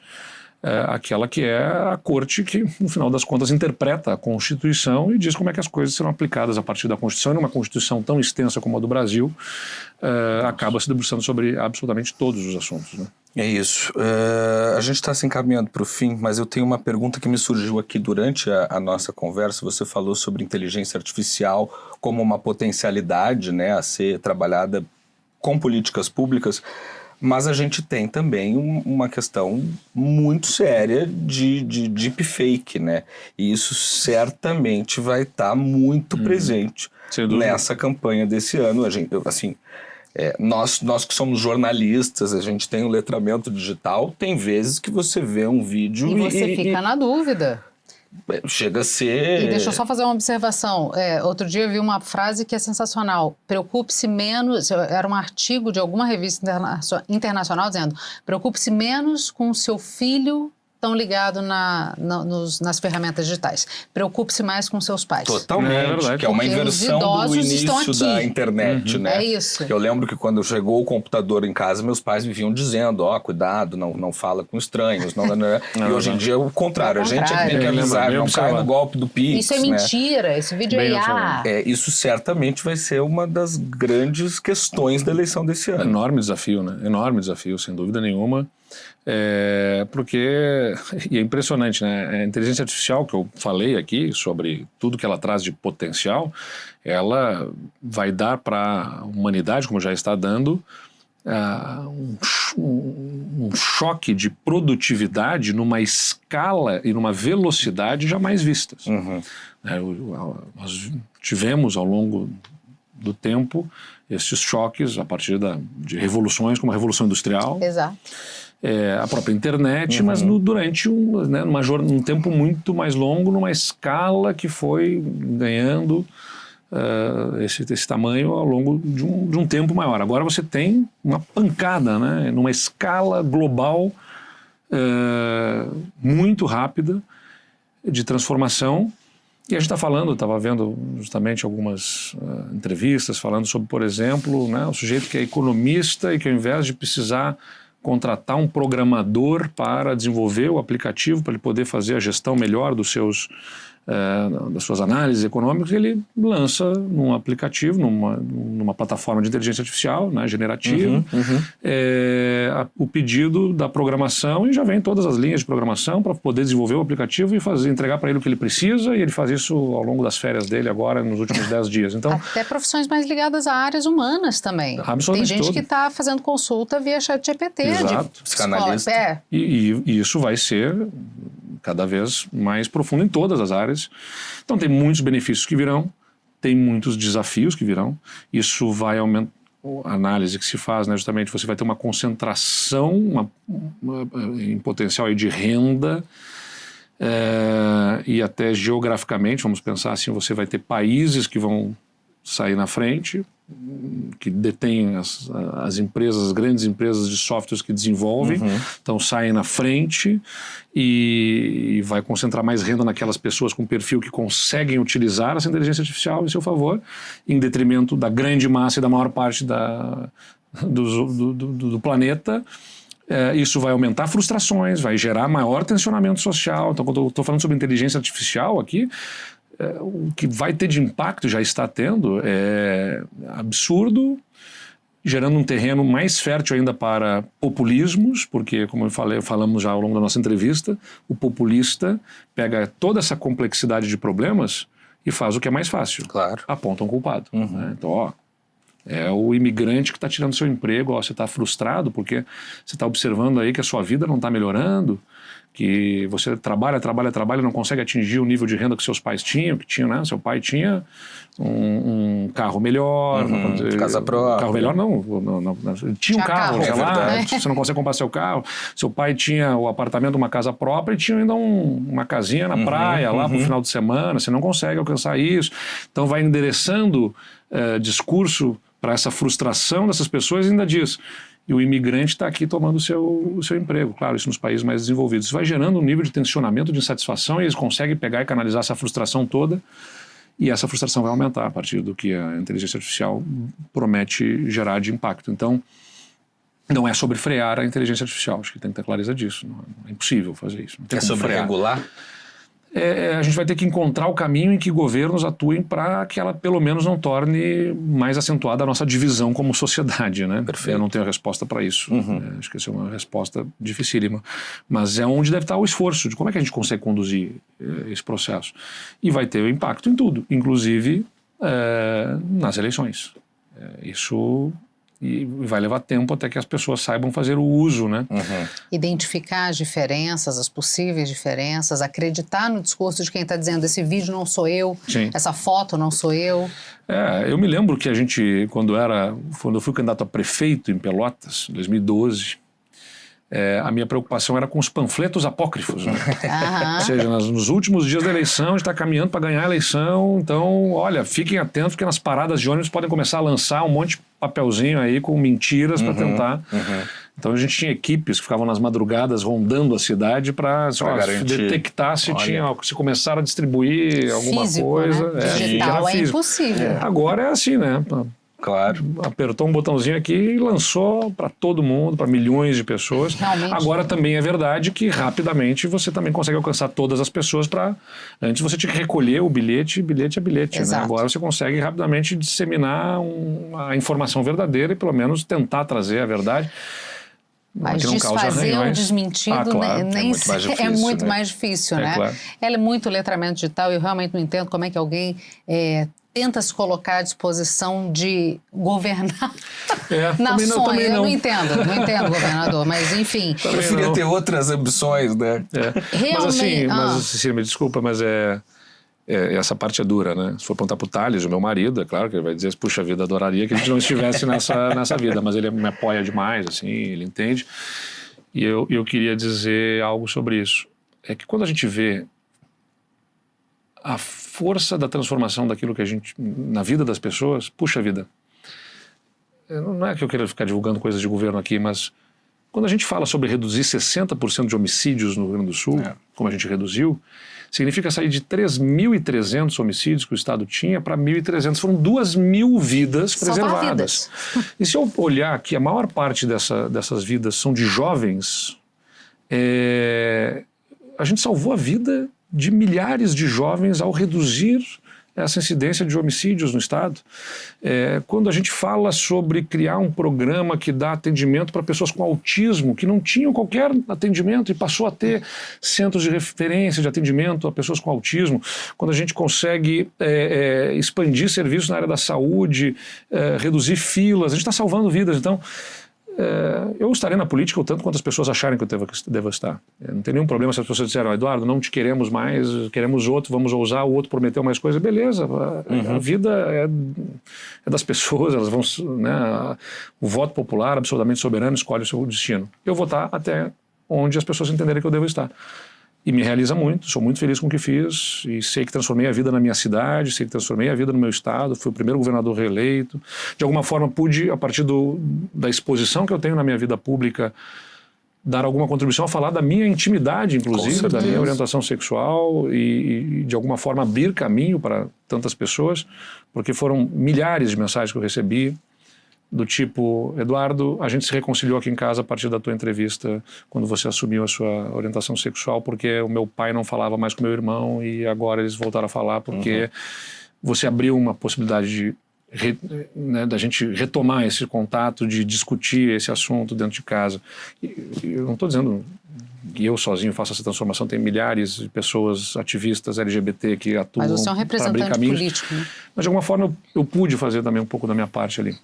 aquela que é a corte que, no final das contas, interpreta a Constituição e diz como é que as coisas serão aplicadas a partir da Constituição. E numa Constituição tão extensa como a do Brasil, acaba se debruçando sobre absolutamente todos os assuntos, né? É isso. A gente está se encaminhando para o fim, mas eu tenho uma pergunta que me surgiu aqui durante a nossa conversa. Você falou sobre inteligência artificial como uma potencialidade, né, a ser trabalhada com políticas públicas, mas a gente tem também uma questão muito séria de deepfake, né? E isso certamente vai estar muito presente nessa campanha desse ano. A gente, assim... nós que somos jornalistas, a gente tem um letramento digital, tem vezes que você vê um vídeo e você fica na dúvida. Chega a ser... E deixa eu só fazer uma observação. Outro dia eu vi uma frase que é sensacional. Preocupe-se menos... Era um artigo de alguma revista internacional dizendo: preocupe-se menos com o seu filho tão ligado nas ferramentas digitais. Preocupe-se mais com seus pais. Totalmente, que é uma inversão do início da internet, né? É isso. Eu lembro que quando chegou o computador em casa, meus pais viviam dizendo, cuidado, não fala com estranhos. E hoje em dia é o contrário, a gente tem que avisar, não cai no golpe do Pix. Isso é mentira, né? Esse vídeo isso certamente vai ser uma das grandes questões da eleição desse ano. Enorme desafio, né? Enorme desafio, sem dúvida nenhuma. Porque, e é impressionante, né? A inteligência artificial que eu falei aqui sobre tudo que ela traz de potencial, ela vai dar para a humanidade, como já está dando, um choque de produtividade numa escala e numa velocidade jamais vistas. Nós tivemos ao longo do tempo esses choques a partir de revoluções como a Revolução Industrial. Exato. A própria internet, mas durante um tempo muito mais longo, numa escala que foi ganhando esse tamanho ao longo de um tempo maior. Agora você tem uma pancada, né, numa escala global muito rápida de transformação. E a gente está falando, estava vendo justamente algumas entrevistas falando sobre, por exemplo, né, o sujeito que é economista e que ao invés de precisar contratar um programador para desenvolver o aplicativo para ele poder fazer a gestão melhor das suas análises econômicas, ele lança num aplicativo, numa plataforma de inteligência artificial, né, generativa, o pedido da programação e já vem todas as linhas de programação para poder desenvolver o aplicativo e entregar para ele o que ele precisa, e ele faz isso ao longo das férias dele agora, nos últimos 10 dias. Então, até profissões mais ligadas a áreas humanas também. Absolutamente. Tem gente que está fazendo consulta via ChatGPT. Exato. Psicanalista. E isso vai ser cada vez mais profundo em todas as áreas. Então tem muitos benefícios que virão, tem muitos desafios que virão. Isso vai aumentar. A análise que se faz, né, justamente, você vai ter uma concentração em potencial aí de renda, e até geograficamente, vamos pensar assim, você vai ter países que vão sair na frente, que detêm as empresas, as grandes empresas de softwares que desenvolvem, então saem na frente e vai concentrar mais renda naquelas pessoas com perfil que conseguem utilizar essa inteligência artificial em seu favor, em detrimento da grande massa e da maior parte do planeta. Isso vai aumentar frustrações, vai gerar maior tensionamento social. Então, quando eu estou falando sobre inteligência artificial aqui, o que vai ter de impacto, já está tendo, é absurdo, gerando um terreno mais fértil ainda para populismos, porque, como falamos já ao longo da nossa entrevista, o populista pega toda essa complexidade de problemas e faz o que é mais fácil. Claro. Aponta um culpado. Né? Então, é o imigrante que está tirando seu emprego, você está frustrado porque você está observando aí que a sua vida não está melhorando, que você trabalha e não consegue atingir o nível de renda que seus pais tinham, né? Seu pai tinha um carro melhor, casa própria. Carro melhor não tinha um carro, sei lá, você não consegue comprar seu carro. Seu pai tinha o apartamento, uma casa própria, e tinha ainda uma casinha na praia lá pro final de semana, você não consegue alcançar isso. Então vai endereçando discurso para essa frustração dessas pessoas e ainda diz: e o imigrante está aqui tomando o seu emprego. Claro, isso nos países mais desenvolvidos. Isso vai gerando um nível de tensionamento, de insatisfação, e eles conseguem pegar e canalizar essa frustração toda, e essa frustração vai aumentar a partir do que a inteligência artificial promete gerar de impacto. Então, não é sobre frear a inteligência artificial, acho que tem que ter clareza disso. Não é impossível fazer isso. Não tem como sobre frear. Regular? A gente vai ter que encontrar o caminho em que governos atuem para que ela pelo menos não torne mais acentuada a nossa divisão como sociedade, né? Perfeito. Eu não tenho a resposta para isso. Acho que essa é uma resposta dificílima. Mas é onde deve estar o esforço de como é que a gente consegue conduzir esse processo. E vai ter o impacto em tudo, inclusive nas eleições. Isso... E vai levar tempo até que as pessoas saibam fazer o uso, né? Identificar as diferenças, as possíveis diferenças, acreditar no discurso de quem está dizendo esse vídeo não sou eu, Sim. essa foto não sou eu. Eu me lembro que a gente, quando eu fui candidato a prefeito em Pelotas, em 2012, a minha preocupação era com os panfletos apócrifos, né? Ou seja, nos últimos dias da eleição, a gente está caminhando para ganhar a eleição, então, olha, fiquem atentos porque nas paradas de ônibus podem começar a lançar um monte de papelzinho aí com mentiras para tentar. Então a gente tinha equipes que ficavam nas madrugadas rondando a cidade para detectar se começaram a distribuir alguma Né? coisa. Digital é impossível. Agora é assim, né? Claro. Apertou um botãozinho aqui e lançou para todo mundo, para milhões de pessoas. Realmente. Agora também é verdade que rapidamente você também consegue alcançar todas as pessoas Antes você tinha que recolher o bilhete a bilhete. Né? Agora você consegue rapidamente disseminar a informação verdadeira e pelo menos tentar trazer a verdade. Mas desfazer o desmentido claro, é muito mais difícil, né? Claro. Ela é muito letramento digital e eu realmente não entendo como é que alguém tenta se colocar à disposição de governar nações. Eu não entendo, governador, mas enfim. Eu preferia ter outras ambições, né? Realmente. Mas Cecília, me desculpa, mas essa parte é dura, né? Se for perguntar pro Thales, o meu marido, é claro que ele vai dizer, puxa vida, adoraria que a gente não estivesse nessa vida, mas ele me apoia demais, assim, ele entende. E eu queria dizer algo sobre isso. É que quando a gente vê a força da transformação daquilo que a gente... na vida das pessoas, puxa vida. Não é que eu queira ficar divulgando coisas de governo aqui, mas quando a gente fala sobre reduzir 60% de homicídios no Rio Grande do Sul, como a gente reduziu, significa sair de 3.300 homicídios que o Estado tinha para 1.300. Foram 2.000 vidas preservadas. E se eu olhar que a maior parte dessas vidas são de jovens, a gente salvou a vida de milhares de jovens ao reduzir essa incidência de homicídios no Estado. Quando a gente fala sobre criar um programa que dá atendimento para pessoas com autismo, que não tinham qualquer atendimento e passou a ter centros de referência de atendimento a pessoas com autismo, quando a gente consegue expandir serviços na área da saúde, reduzir filas, a gente está salvando vidas. Então, eu estarei na política o tanto quanto as pessoas acharem que eu devo estar. Não tem nenhum problema se as pessoas disserem, Eduardo, não te queremos mais, queremos outro, vamos ousar, o outro prometeu mais coisa. Beleza, a vida é das pessoas, elas vão, né, o voto popular absolutamente soberano escolhe o seu destino. Eu vou estar até onde as pessoas entenderem que eu devo estar. E me realiza muito, sou muito feliz com o que fiz e sei que transformei a vida na minha cidade, sei que transformei a vida no meu estado, fui o primeiro governador reeleito. De alguma forma pude, a partir da exposição que eu tenho na minha vida pública, dar alguma contribuição a falar da minha intimidade, inclusive, da minha orientação sexual e de alguma forma abrir caminho para tantas pessoas, porque foram milhares de mensagens que eu recebi, do tipo, Eduardo, a gente se reconciliou aqui em casa a partir da tua entrevista quando você assumiu a sua orientação sexual, porque o meu pai não falava mais com o meu irmão e agora eles voltaram a falar porque você abriu uma possibilidade da gente retomar esse contato, de discutir esse assunto dentro de casa. Eu não estou dizendo que eu sozinho faço essa transformação, tem milhares de pessoas ativistas LGBT que atuam. Mas você é um representante político, né? Mas de alguma forma eu pude fazer também um pouco da minha parte ali.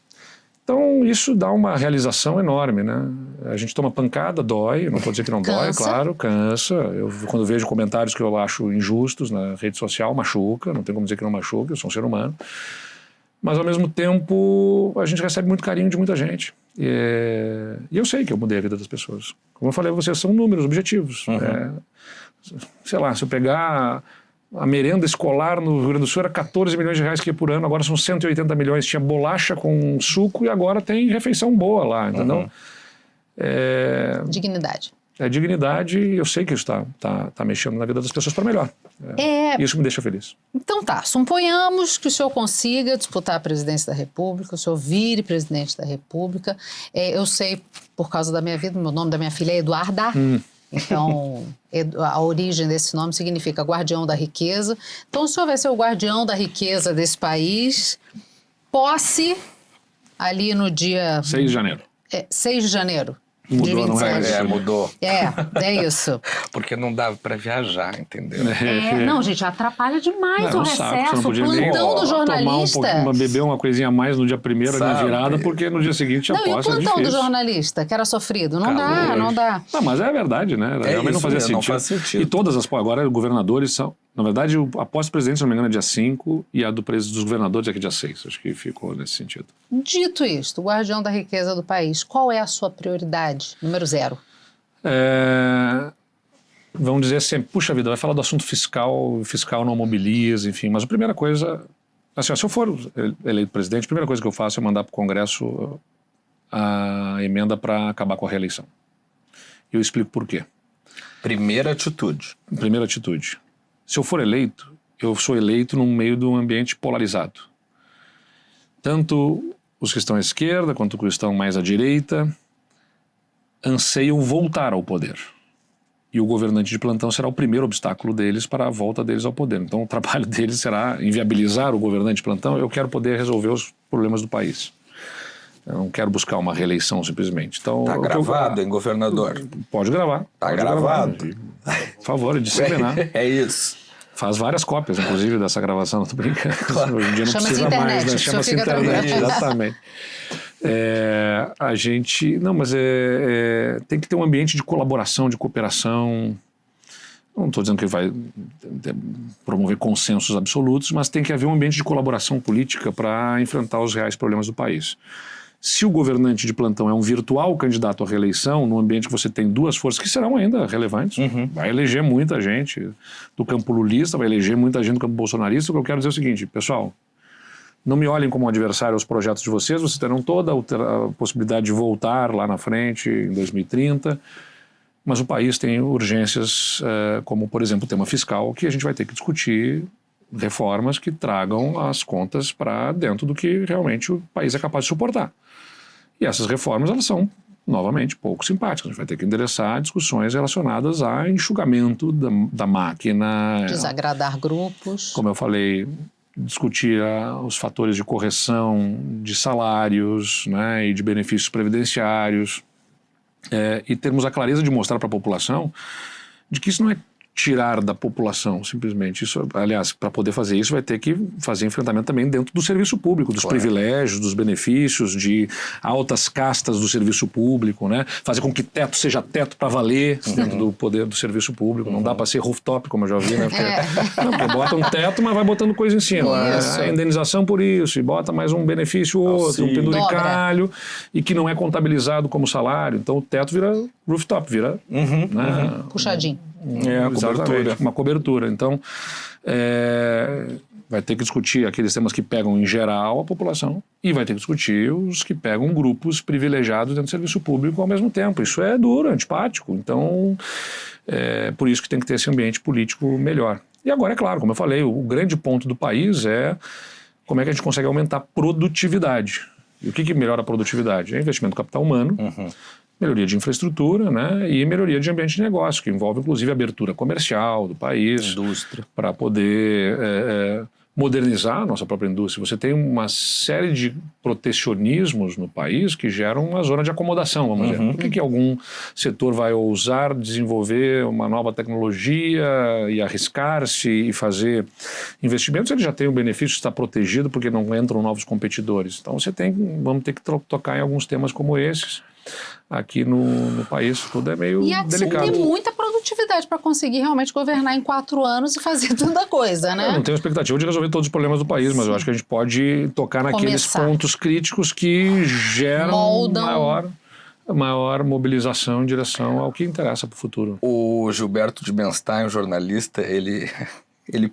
Então, isso dá uma realização enorme, né? A gente toma pancada, dói, não vou dizer que não dói, claro, cansa. Quando vejo comentários que eu acho injustos na rede social, machuca, não tem como dizer que não machuca, eu sou um ser humano. Mas, ao mesmo tempo, a gente recebe muito carinho de muita gente. E eu sei que eu mudei a vida das pessoas. Como eu falei, vocês são números objetivos. Sei lá, se eu pegar... A merenda escolar no Rio Grande do Sul era 14 milhões de reais que ia por ano, agora são 180 milhões. Tinha bolacha com suco e agora tem refeição boa lá, entendeu? Dignidade. É dignidade e eu sei que isso tá mexendo na vida das pessoas para melhor. Isso me deixa feliz. Então tá, suponhamos que o senhor consiga disputar a presidência da República, o senhor vire presidente da República. Eu sei, por causa da minha vida, o nome da minha filha é Eduarda. Então, a origem desse nome significa guardião da riqueza. Então, o senhor vai ser o guardião da riqueza desse país. Posse ali no dia... 6 de janeiro. 6 de janeiro. Mudou, não é? Mudou. É isso. Porque não dava para viajar, entendeu? Não, gente, atrapalha demais o recesso, o plantão do jornalista. Beber uma coisinha a mais no dia primeiro na virada, porque no dia seguinte a posse é difícil. E o plantão do jornalista, que era sofrido? Não dá. Não, mas é verdade, né? Realmente não fazia sentido. Não faz sentido. E todas as agora os governadores são... Na verdade, a posse do presidente, se não me engano, é dia 5 e a dos governadores é aqui dia 6. Acho que ficou nesse sentido. Dito isto, o guardião da riqueza do país, qual é a sua prioridade? Número 0. Vamos dizer sempre, puxa vida, vai falar do assunto fiscal não mobiliza, enfim. Mas a primeira coisa, assim, se eu for eleito presidente, a primeira coisa que eu faço é mandar para o Congresso a emenda para acabar com a reeleição. E eu explico por quê. Primeira atitude. Se eu for eleito, eu sou eleito no meio de um ambiente polarizado. Tanto os que estão à esquerda quanto os que estão mais à direita anseiam voltar ao poder. E o governante de plantão será o primeiro obstáculo deles para a volta deles ao poder. Então o trabalho deles será inviabilizar o governante de plantão. Eu quero poder resolver os problemas do país. Eu não quero buscar uma reeleição simplesmente. Então, tá gravado, hein, governador? Pode gravar. Tá gravado. Por favor, disseminar. É isso. Faz várias cópias, inclusive, dessa gravação, não tô brincando. Claro. Hoje em dia não precisa internet, mais, né? Chama-se internet, exatamente. A gente... Não, mas tem que ter um ambiente de colaboração, de cooperação. Não estou dizendo que vai promover consensos absolutos, mas tem que haver um ambiente de colaboração política para enfrentar os reais problemas do país. Se o governante de plantão é um virtual candidato à reeleição, num ambiente que você tem duas forças que serão ainda relevantes, vai eleger muita gente do campo lulista, vai eleger muita gente do campo bolsonarista. O que eu quero dizer é o seguinte, pessoal, não me olhem como adversário aos projetos de vocês terão toda a possibilidade de voltar lá na frente, em 2030, mas o país tem urgências, como, por exemplo, o tema fiscal, que a gente vai ter que discutir reformas que tragam as contas para dentro do que realmente o país é capaz de suportar. E essas reformas, elas são, novamente, pouco simpáticas. A gente vai ter que endereçar discussões relacionadas a enxugamento da máquina. Desagradar grupos. Como eu falei, discutir os fatores de correção de salários, né, e de benefícios previdenciários. E termos a clareza de mostrar para a população de que isso não é tirar da população, simplesmente. Isso, aliás, para poder fazer isso, vai ter que fazer enfrentamento também dentro do serviço público, dos privilégios, dos benefícios, de altas castas do serviço público, né? Fazer com que teto seja teto para valer dentro do poder do serviço público. Não dá para ser rooftop, como eu já vi, né? Porque bota um teto, mas vai botando coisa em cima. Né? A indenização por isso, e bota mais um benefício ou outro, um penduricalho, e que não é contabilizado como salário. Então o teto vira rooftop, vira... né? Puxadinho. Cobertura. Uma cobertura. Então, vai ter que discutir aqueles temas que pegam em geral a população e vai ter que discutir os que pegam grupos privilegiados dentro do serviço público ao mesmo tempo. Isso é duro, antipático. Então, por isso que tem que ter esse ambiente político melhor. E agora, é claro, como eu falei, o grande ponto do país é como é que a gente consegue aumentar a produtividade. E o que melhora a produtividade? É investimento no capital humano, melhoria de infraestrutura, né, e melhoria de ambiente de negócio, que envolve inclusive a abertura comercial do país, indústria, para poder modernizar a nossa própria indústria. Você tem uma série de protecionismos no país que geram uma zona de acomodação, vamos dizer. Por que algum setor vai ousar desenvolver uma nova tecnologia e arriscar-se e fazer investimentos? Ele já tem o benefício de estar protegido porque não entram novos competidores. Então vamos ter que tocar em alguns temas como esses. Aqui no país tudo é meio delicado. E tem muita produtividade para conseguir realmente governar em 4 anos e fazer tanta coisa, né? Eu não tenho expectativa de resolver todos os problemas do país, mas eu acho que a gente pode tocar naqueles pontos críticos que geram maior mobilização em direção ao que interessa para o futuro. O Gilberto de Benstein, jornalista, ele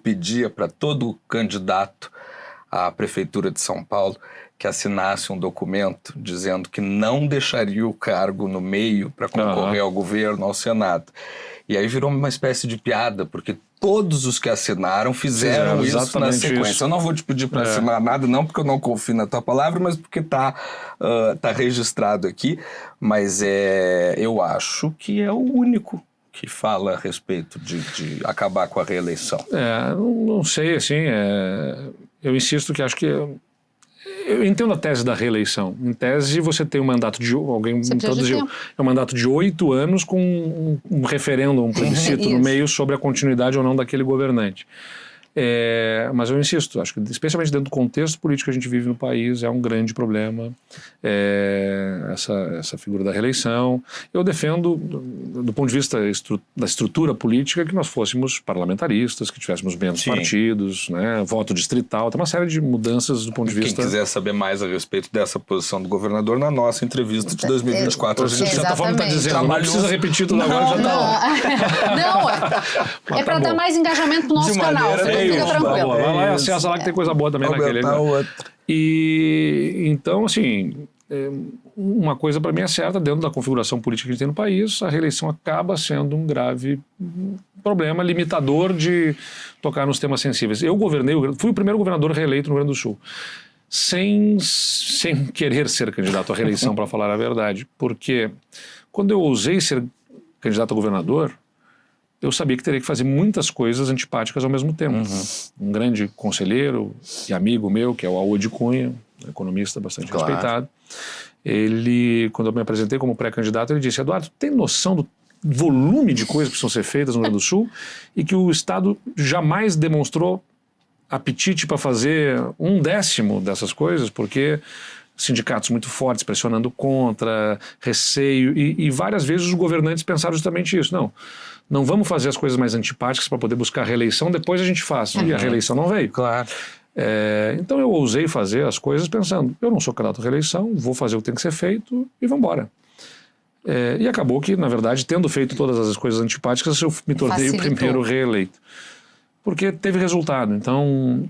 pedia para todo candidato à Prefeitura de São Paulo que assinasse um documento dizendo que não deixaria o cargo no meio para concorrer ao governo, ao Senado. E aí virou uma espécie de piada, porque todos os que assinaram fizeram isso na sequência. Isso. Eu não vou te pedir para assinar nada, não porque eu não confio na tua palavra, mas porque tá registrado aqui. Mas eu acho que é o único que fala a respeito de acabar com a reeleição. Não sei, assim, eu insisto que acho que... Eu entendo a tese da reeleição. Em tese, você tem um mandato de... Alguém traduziu. É um mandato de 8 anos com um referendo, um plebiscito no meio sobre a continuidade ou não daquele governante. Mas eu insisto, acho que especialmente dentro do contexto político que a gente vive no país, é um grande problema essa figura da reeleição. Eu defendo, do ponto de vista da estrutura política, que nós fôssemos parlamentaristas, que tivéssemos menos partidos, né, voto distrital, tem uma série de mudanças do ponto de vista... Quem quiser saber mais a respeito dessa posição do governador, na nossa entrevista de 2024. A gente, de certa forma, está dizendo, não precisa repetir tudo agora, já está. Não, para dar mais engajamento no nosso canal. Fica tranquilo. Vai lá e acessa lá que tem coisa boa também naquele. E então, assim, uma coisa para mim é certa, dentro da configuração política que a gente tem no país, a reeleição acaba sendo um grave problema limitador de tocar nos temas sensíveis. Eu fui o primeiro governador reeleito no Rio Grande do Sul, sem querer ser candidato à reeleição, para falar a verdade, porque quando eu ousei ser candidato a governador, eu sabia que teria que fazer muitas coisas antipáticas ao mesmo tempo. Um grande conselheiro e amigo meu, que é o Aô de Cunha, um economista bastante respeitado, ele, quando eu me apresentei como pré-candidato, ele disse: Eduardo, tem noção do volume de coisas que precisam ser feitas no Rio Grande do Sul e que o Estado jamais demonstrou apetite para fazer 1/10 dessas coisas, porque sindicatos muito fortes pressionando contra, receio, e várias vezes os governantes pensaram justamente isso. Não vamos fazer as coisas mais antipáticas para poder buscar a reeleição, depois a gente faz. E a reeleição não veio. Claro. Então eu ousei fazer as coisas pensando, eu não sou candidato à reeleição, vou fazer o que tem que ser feito e vamos embora. E acabou que, na verdade, tendo feito todas as coisas antipáticas, eu me tornei o primeiro reeleito. Porque teve resultado. Então,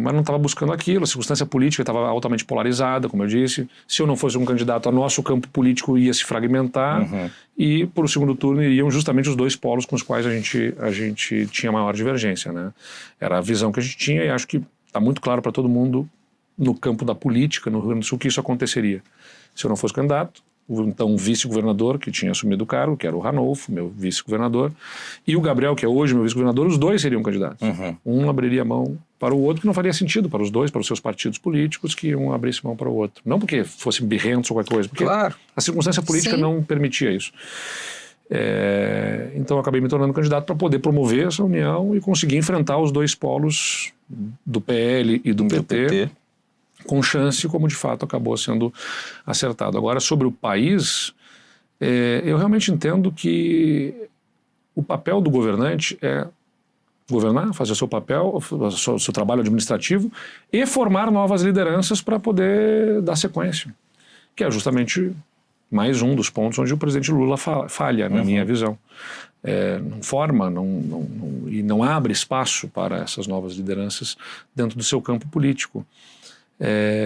mas não estava buscando aquilo, a circunstância política estava altamente polarizada, como eu disse. Se eu não fosse um candidato, o nosso campo político ia se fragmentar e, por o segundo turno, iriam justamente os dois polos com os quais a gente tinha maior divergência, né? Era a visão que a gente tinha e acho que está muito claro para todo mundo no campo da política, no Rio Grande do Sul, que isso aconteceria. Se eu não fosse candidato, então o vice-governador que tinha assumido o cargo, que era o Ranolfo, meu vice-governador, e o Gabriel, que é hoje meu vice-governador, os dois seriam candidatos. Um abriria mão para o outro, que não faria sentido para os dois, para os seus partidos políticos, que um abrisse mão para o outro. Não porque fossem birrentos ou qualquer coisa, porque a circunstância política não permitia isso. Então eu acabei me tornando candidato para poder promover essa união e conseguir enfrentar os dois polos do PL e do PT com chance, como de fato acabou sendo acertado. Agora, sobre o país, eu realmente entendo que o papel do governante é governar, fazer o seu papel, o seu trabalho administrativo e formar novas lideranças para poder dar sequência, que é justamente mais um dos pontos onde o presidente Lula falha, na minha visão. Não forma e não abre espaço para essas novas lideranças dentro do seu campo político.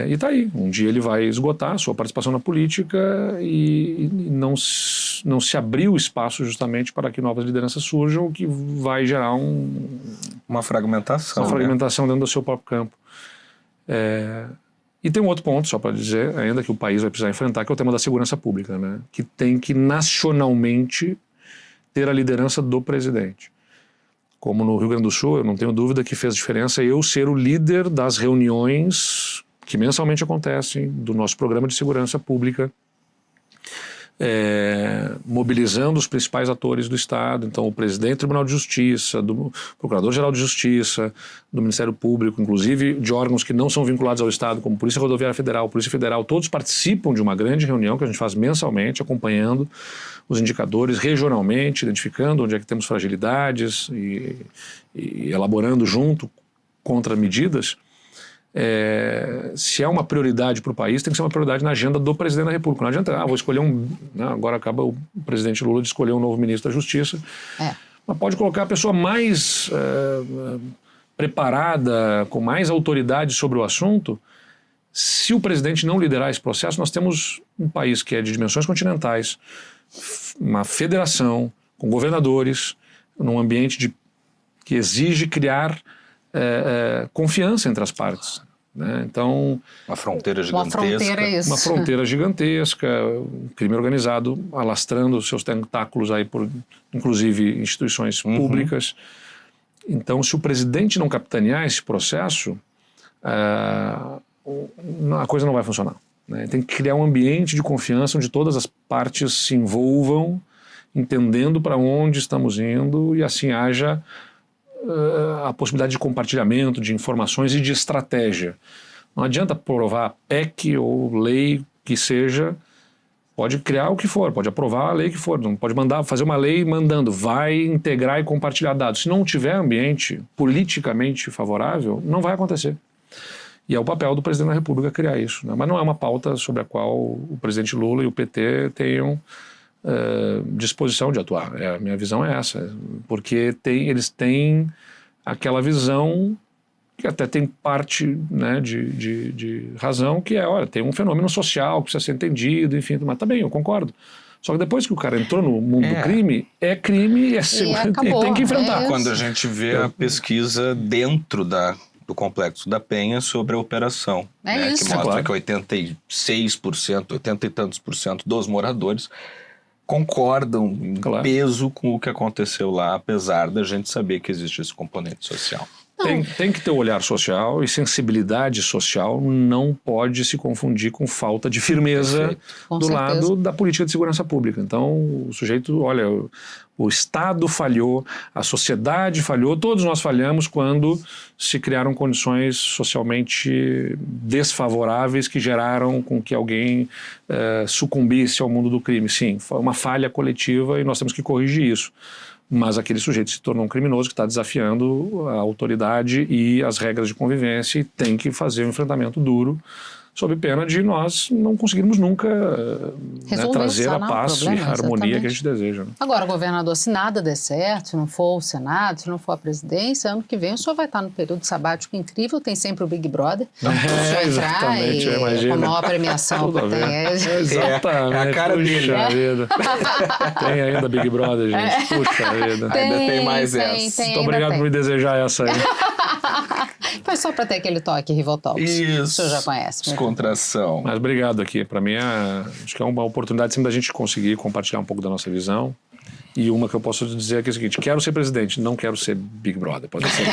E está aí, um dia ele vai esgotar a sua participação na política e não se abriu espaço justamente para que novas lideranças surjam, o que vai gerar uma fragmentação. Uma fragmentação dentro do seu próprio campo. E tem um outro ponto, só para dizer, ainda que o país vai precisar enfrentar, que é o tema da segurança pública, né? Que tem que nacionalmente ter a liderança do presidente. Como no Rio Grande do Sul, eu não tenho dúvida que fez diferença eu ser o líder das reuniões que mensalmente acontecem do nosso programa de segurança pública, mobilizando os principais atores do Estado, então o presidente do Tribunal de Justiça, do Procurador-Geral de Justiça, do Ministério Público, inclusive de órgãos que não são vinculados ao Estado, como Polícia Rodoviária Federal, Polícia Federal, todos participam de uma grande reunião que a gente faz mensalmente, acompanhando os indicadores regionalmente, identificando onde é que temos fragilidades e elaborando junto contramedidas. Se é uma prioridade para o país, tem que ser uma prioridade na agenda do presidente da República. Não adianta, vou escolher agora acaba o presidente Lula de escolher um novo ministro da Justiça, mas pode colocar a pessoa mais preparada, com mais autoridade sobre o assunto. Se o presidente não liderar esse processo, nós temos um país que é de dimensões continentais, uma federação com governadores, num ambiente que exige criar confiança entre as partes, né? Então, uma fronteira gigantesca. Uma fronteira gigantesca, o crime organizado alastrando seus tentáculos aí por, inclusive, instituições públicas. Então, se o presidente não capitanear esse processo, a coisa não vai funcionar, né? Tem que criar um ambiente de confiança onde todas as partes se envolvam, entendendo para onde estamos indo, e assim haja a possibilidade de compartilhamento de informações e de estratégia. Não adianta aprovar PEC ou lei que seja, pode criar o que for, pode aprovar a lei que for, não pode fazer uma lei mandando, vai integrar e compartilhar dados. Se não tiver ambiente politicamente favorável, não vai acontecer. E é o papel do presidente da República criar isso, né? Mas não é uma pauta sobre a qual o presidente Lula e o PT tenham disposição de atuar. A minha visão é essa, porque eles têm aquela visão que até tem parte, né, de razão, que olha, tem um fenômeno social que precisa ser entendido, enfim, mas tá bem, eu concordo. Só que depois que o cara entrou no mundo do crime, é crime e tem que enfrentar. Quando a gente vê a pesquisa dentro do Complexo da Penha sobre a operação, que mostra que 86%, 80 e tantos % dos moradores concordam em peso com o que aconteceu lá, apesar da gente saber que existe esse componente social. Tem que ter olhar social, e sensibilidade social não pode se confundir com falta de firmeza do lado da política de segurança pública. Então o sujeito, olha, o Estado falhou, a sociedade falhou, todos nós falhamos quando se criaram condições socialmente desfavoráveis que geraram com que alguém sucumbisse ao mundo do crime. Sim, foi uma falha coletiva e nós temos que corrigir isso. Mas aquele sujeito se tornou um criminoso que está desafiando a autoridade e as regras de convivência e tem que fazer um enfrentamento duro, sob pena de nós não conseguirmos nunca trazer a paz e a harmonia que a gente deseja. Né? Agora, governador, se nada der certo, se não for o Senado, se não for a presidência, ano que vem o senhor vai estar no período sabático incrível, tem sempre o Big Brother. O senhor entrar e com a maior premiação que tem. Exatamente. É a cara dele. Tem ainda Big Brother, gente. Puxa vida. Ainda tem mais essa. Muito obrigado por me desejar essa aí. Foi só para ter aquele toque Rivotox. Isso. O senhor já conhece. Descontração. Mas obrigado aqui. Para mim, acho que é uma oportunidade sempre da gente conseguir compartilhar um pouco da nossa visão E uma que eu posso dizer aqui é a seguinte: quero ser presidente, não quero ser Big Brother. Pode ser.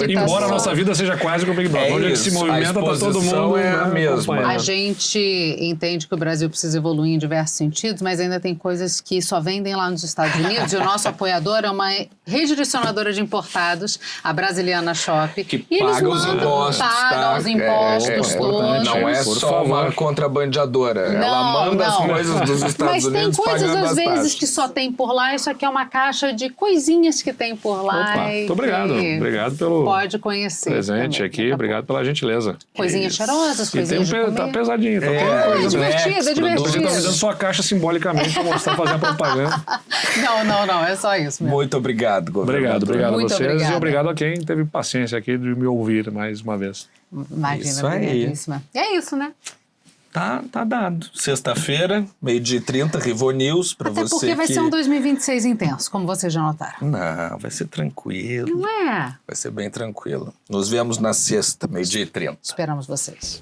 Embora a nossa vida seja quase como Big Brother. Onde se movimenta para todo mundo. É a mesma. A gente entende que o Brasil precisa evoluir em diversos sentidos, mas ainda tem coisas que só vendem lá nos Estados Unidos. E o nosso apoiador é uma redirecionadora de importados, a Brasiliana Shop. Que e eles paga os impostos. Pagam os impostos todos. Não é só uma contrabandeadora. Ela manda as coisas dos Estados Unidos. Mas tem coisas, às vezes, taxas. que só tem por lá. Isso aqui é uma caixa de coisinhas que tem por lá. Opa, muito obrigado. Obrigado pelo pode conhecer presente também, aqui. Obrigado pela gentileza. Coisinhas cheirosas, coisinhas de comer. Tá pesadinho. Tá divertido, é divertido. Você tá me dando sua caixa simbolicamente para mostrar, fazer a propaganda. Não, é só isso mesmo. Muito obrigado, governador. Obrigado a Muito vocês obrigada. e obrigado a quem teve paciência aqui de me ouvir mais uma vez. Imagina, Isso aí. obrigadíssima. É isso, né? Tá dado. Sexta-feira, 12h30, Rivo News, pra Até você porque vai que... ser um 2026 intenso, como vocês já notaram. Não, vai ser tranquilo. Não é? Vai ser bem tranquilo. Nos vemos na sexta, 12h30. Esperamos vocês.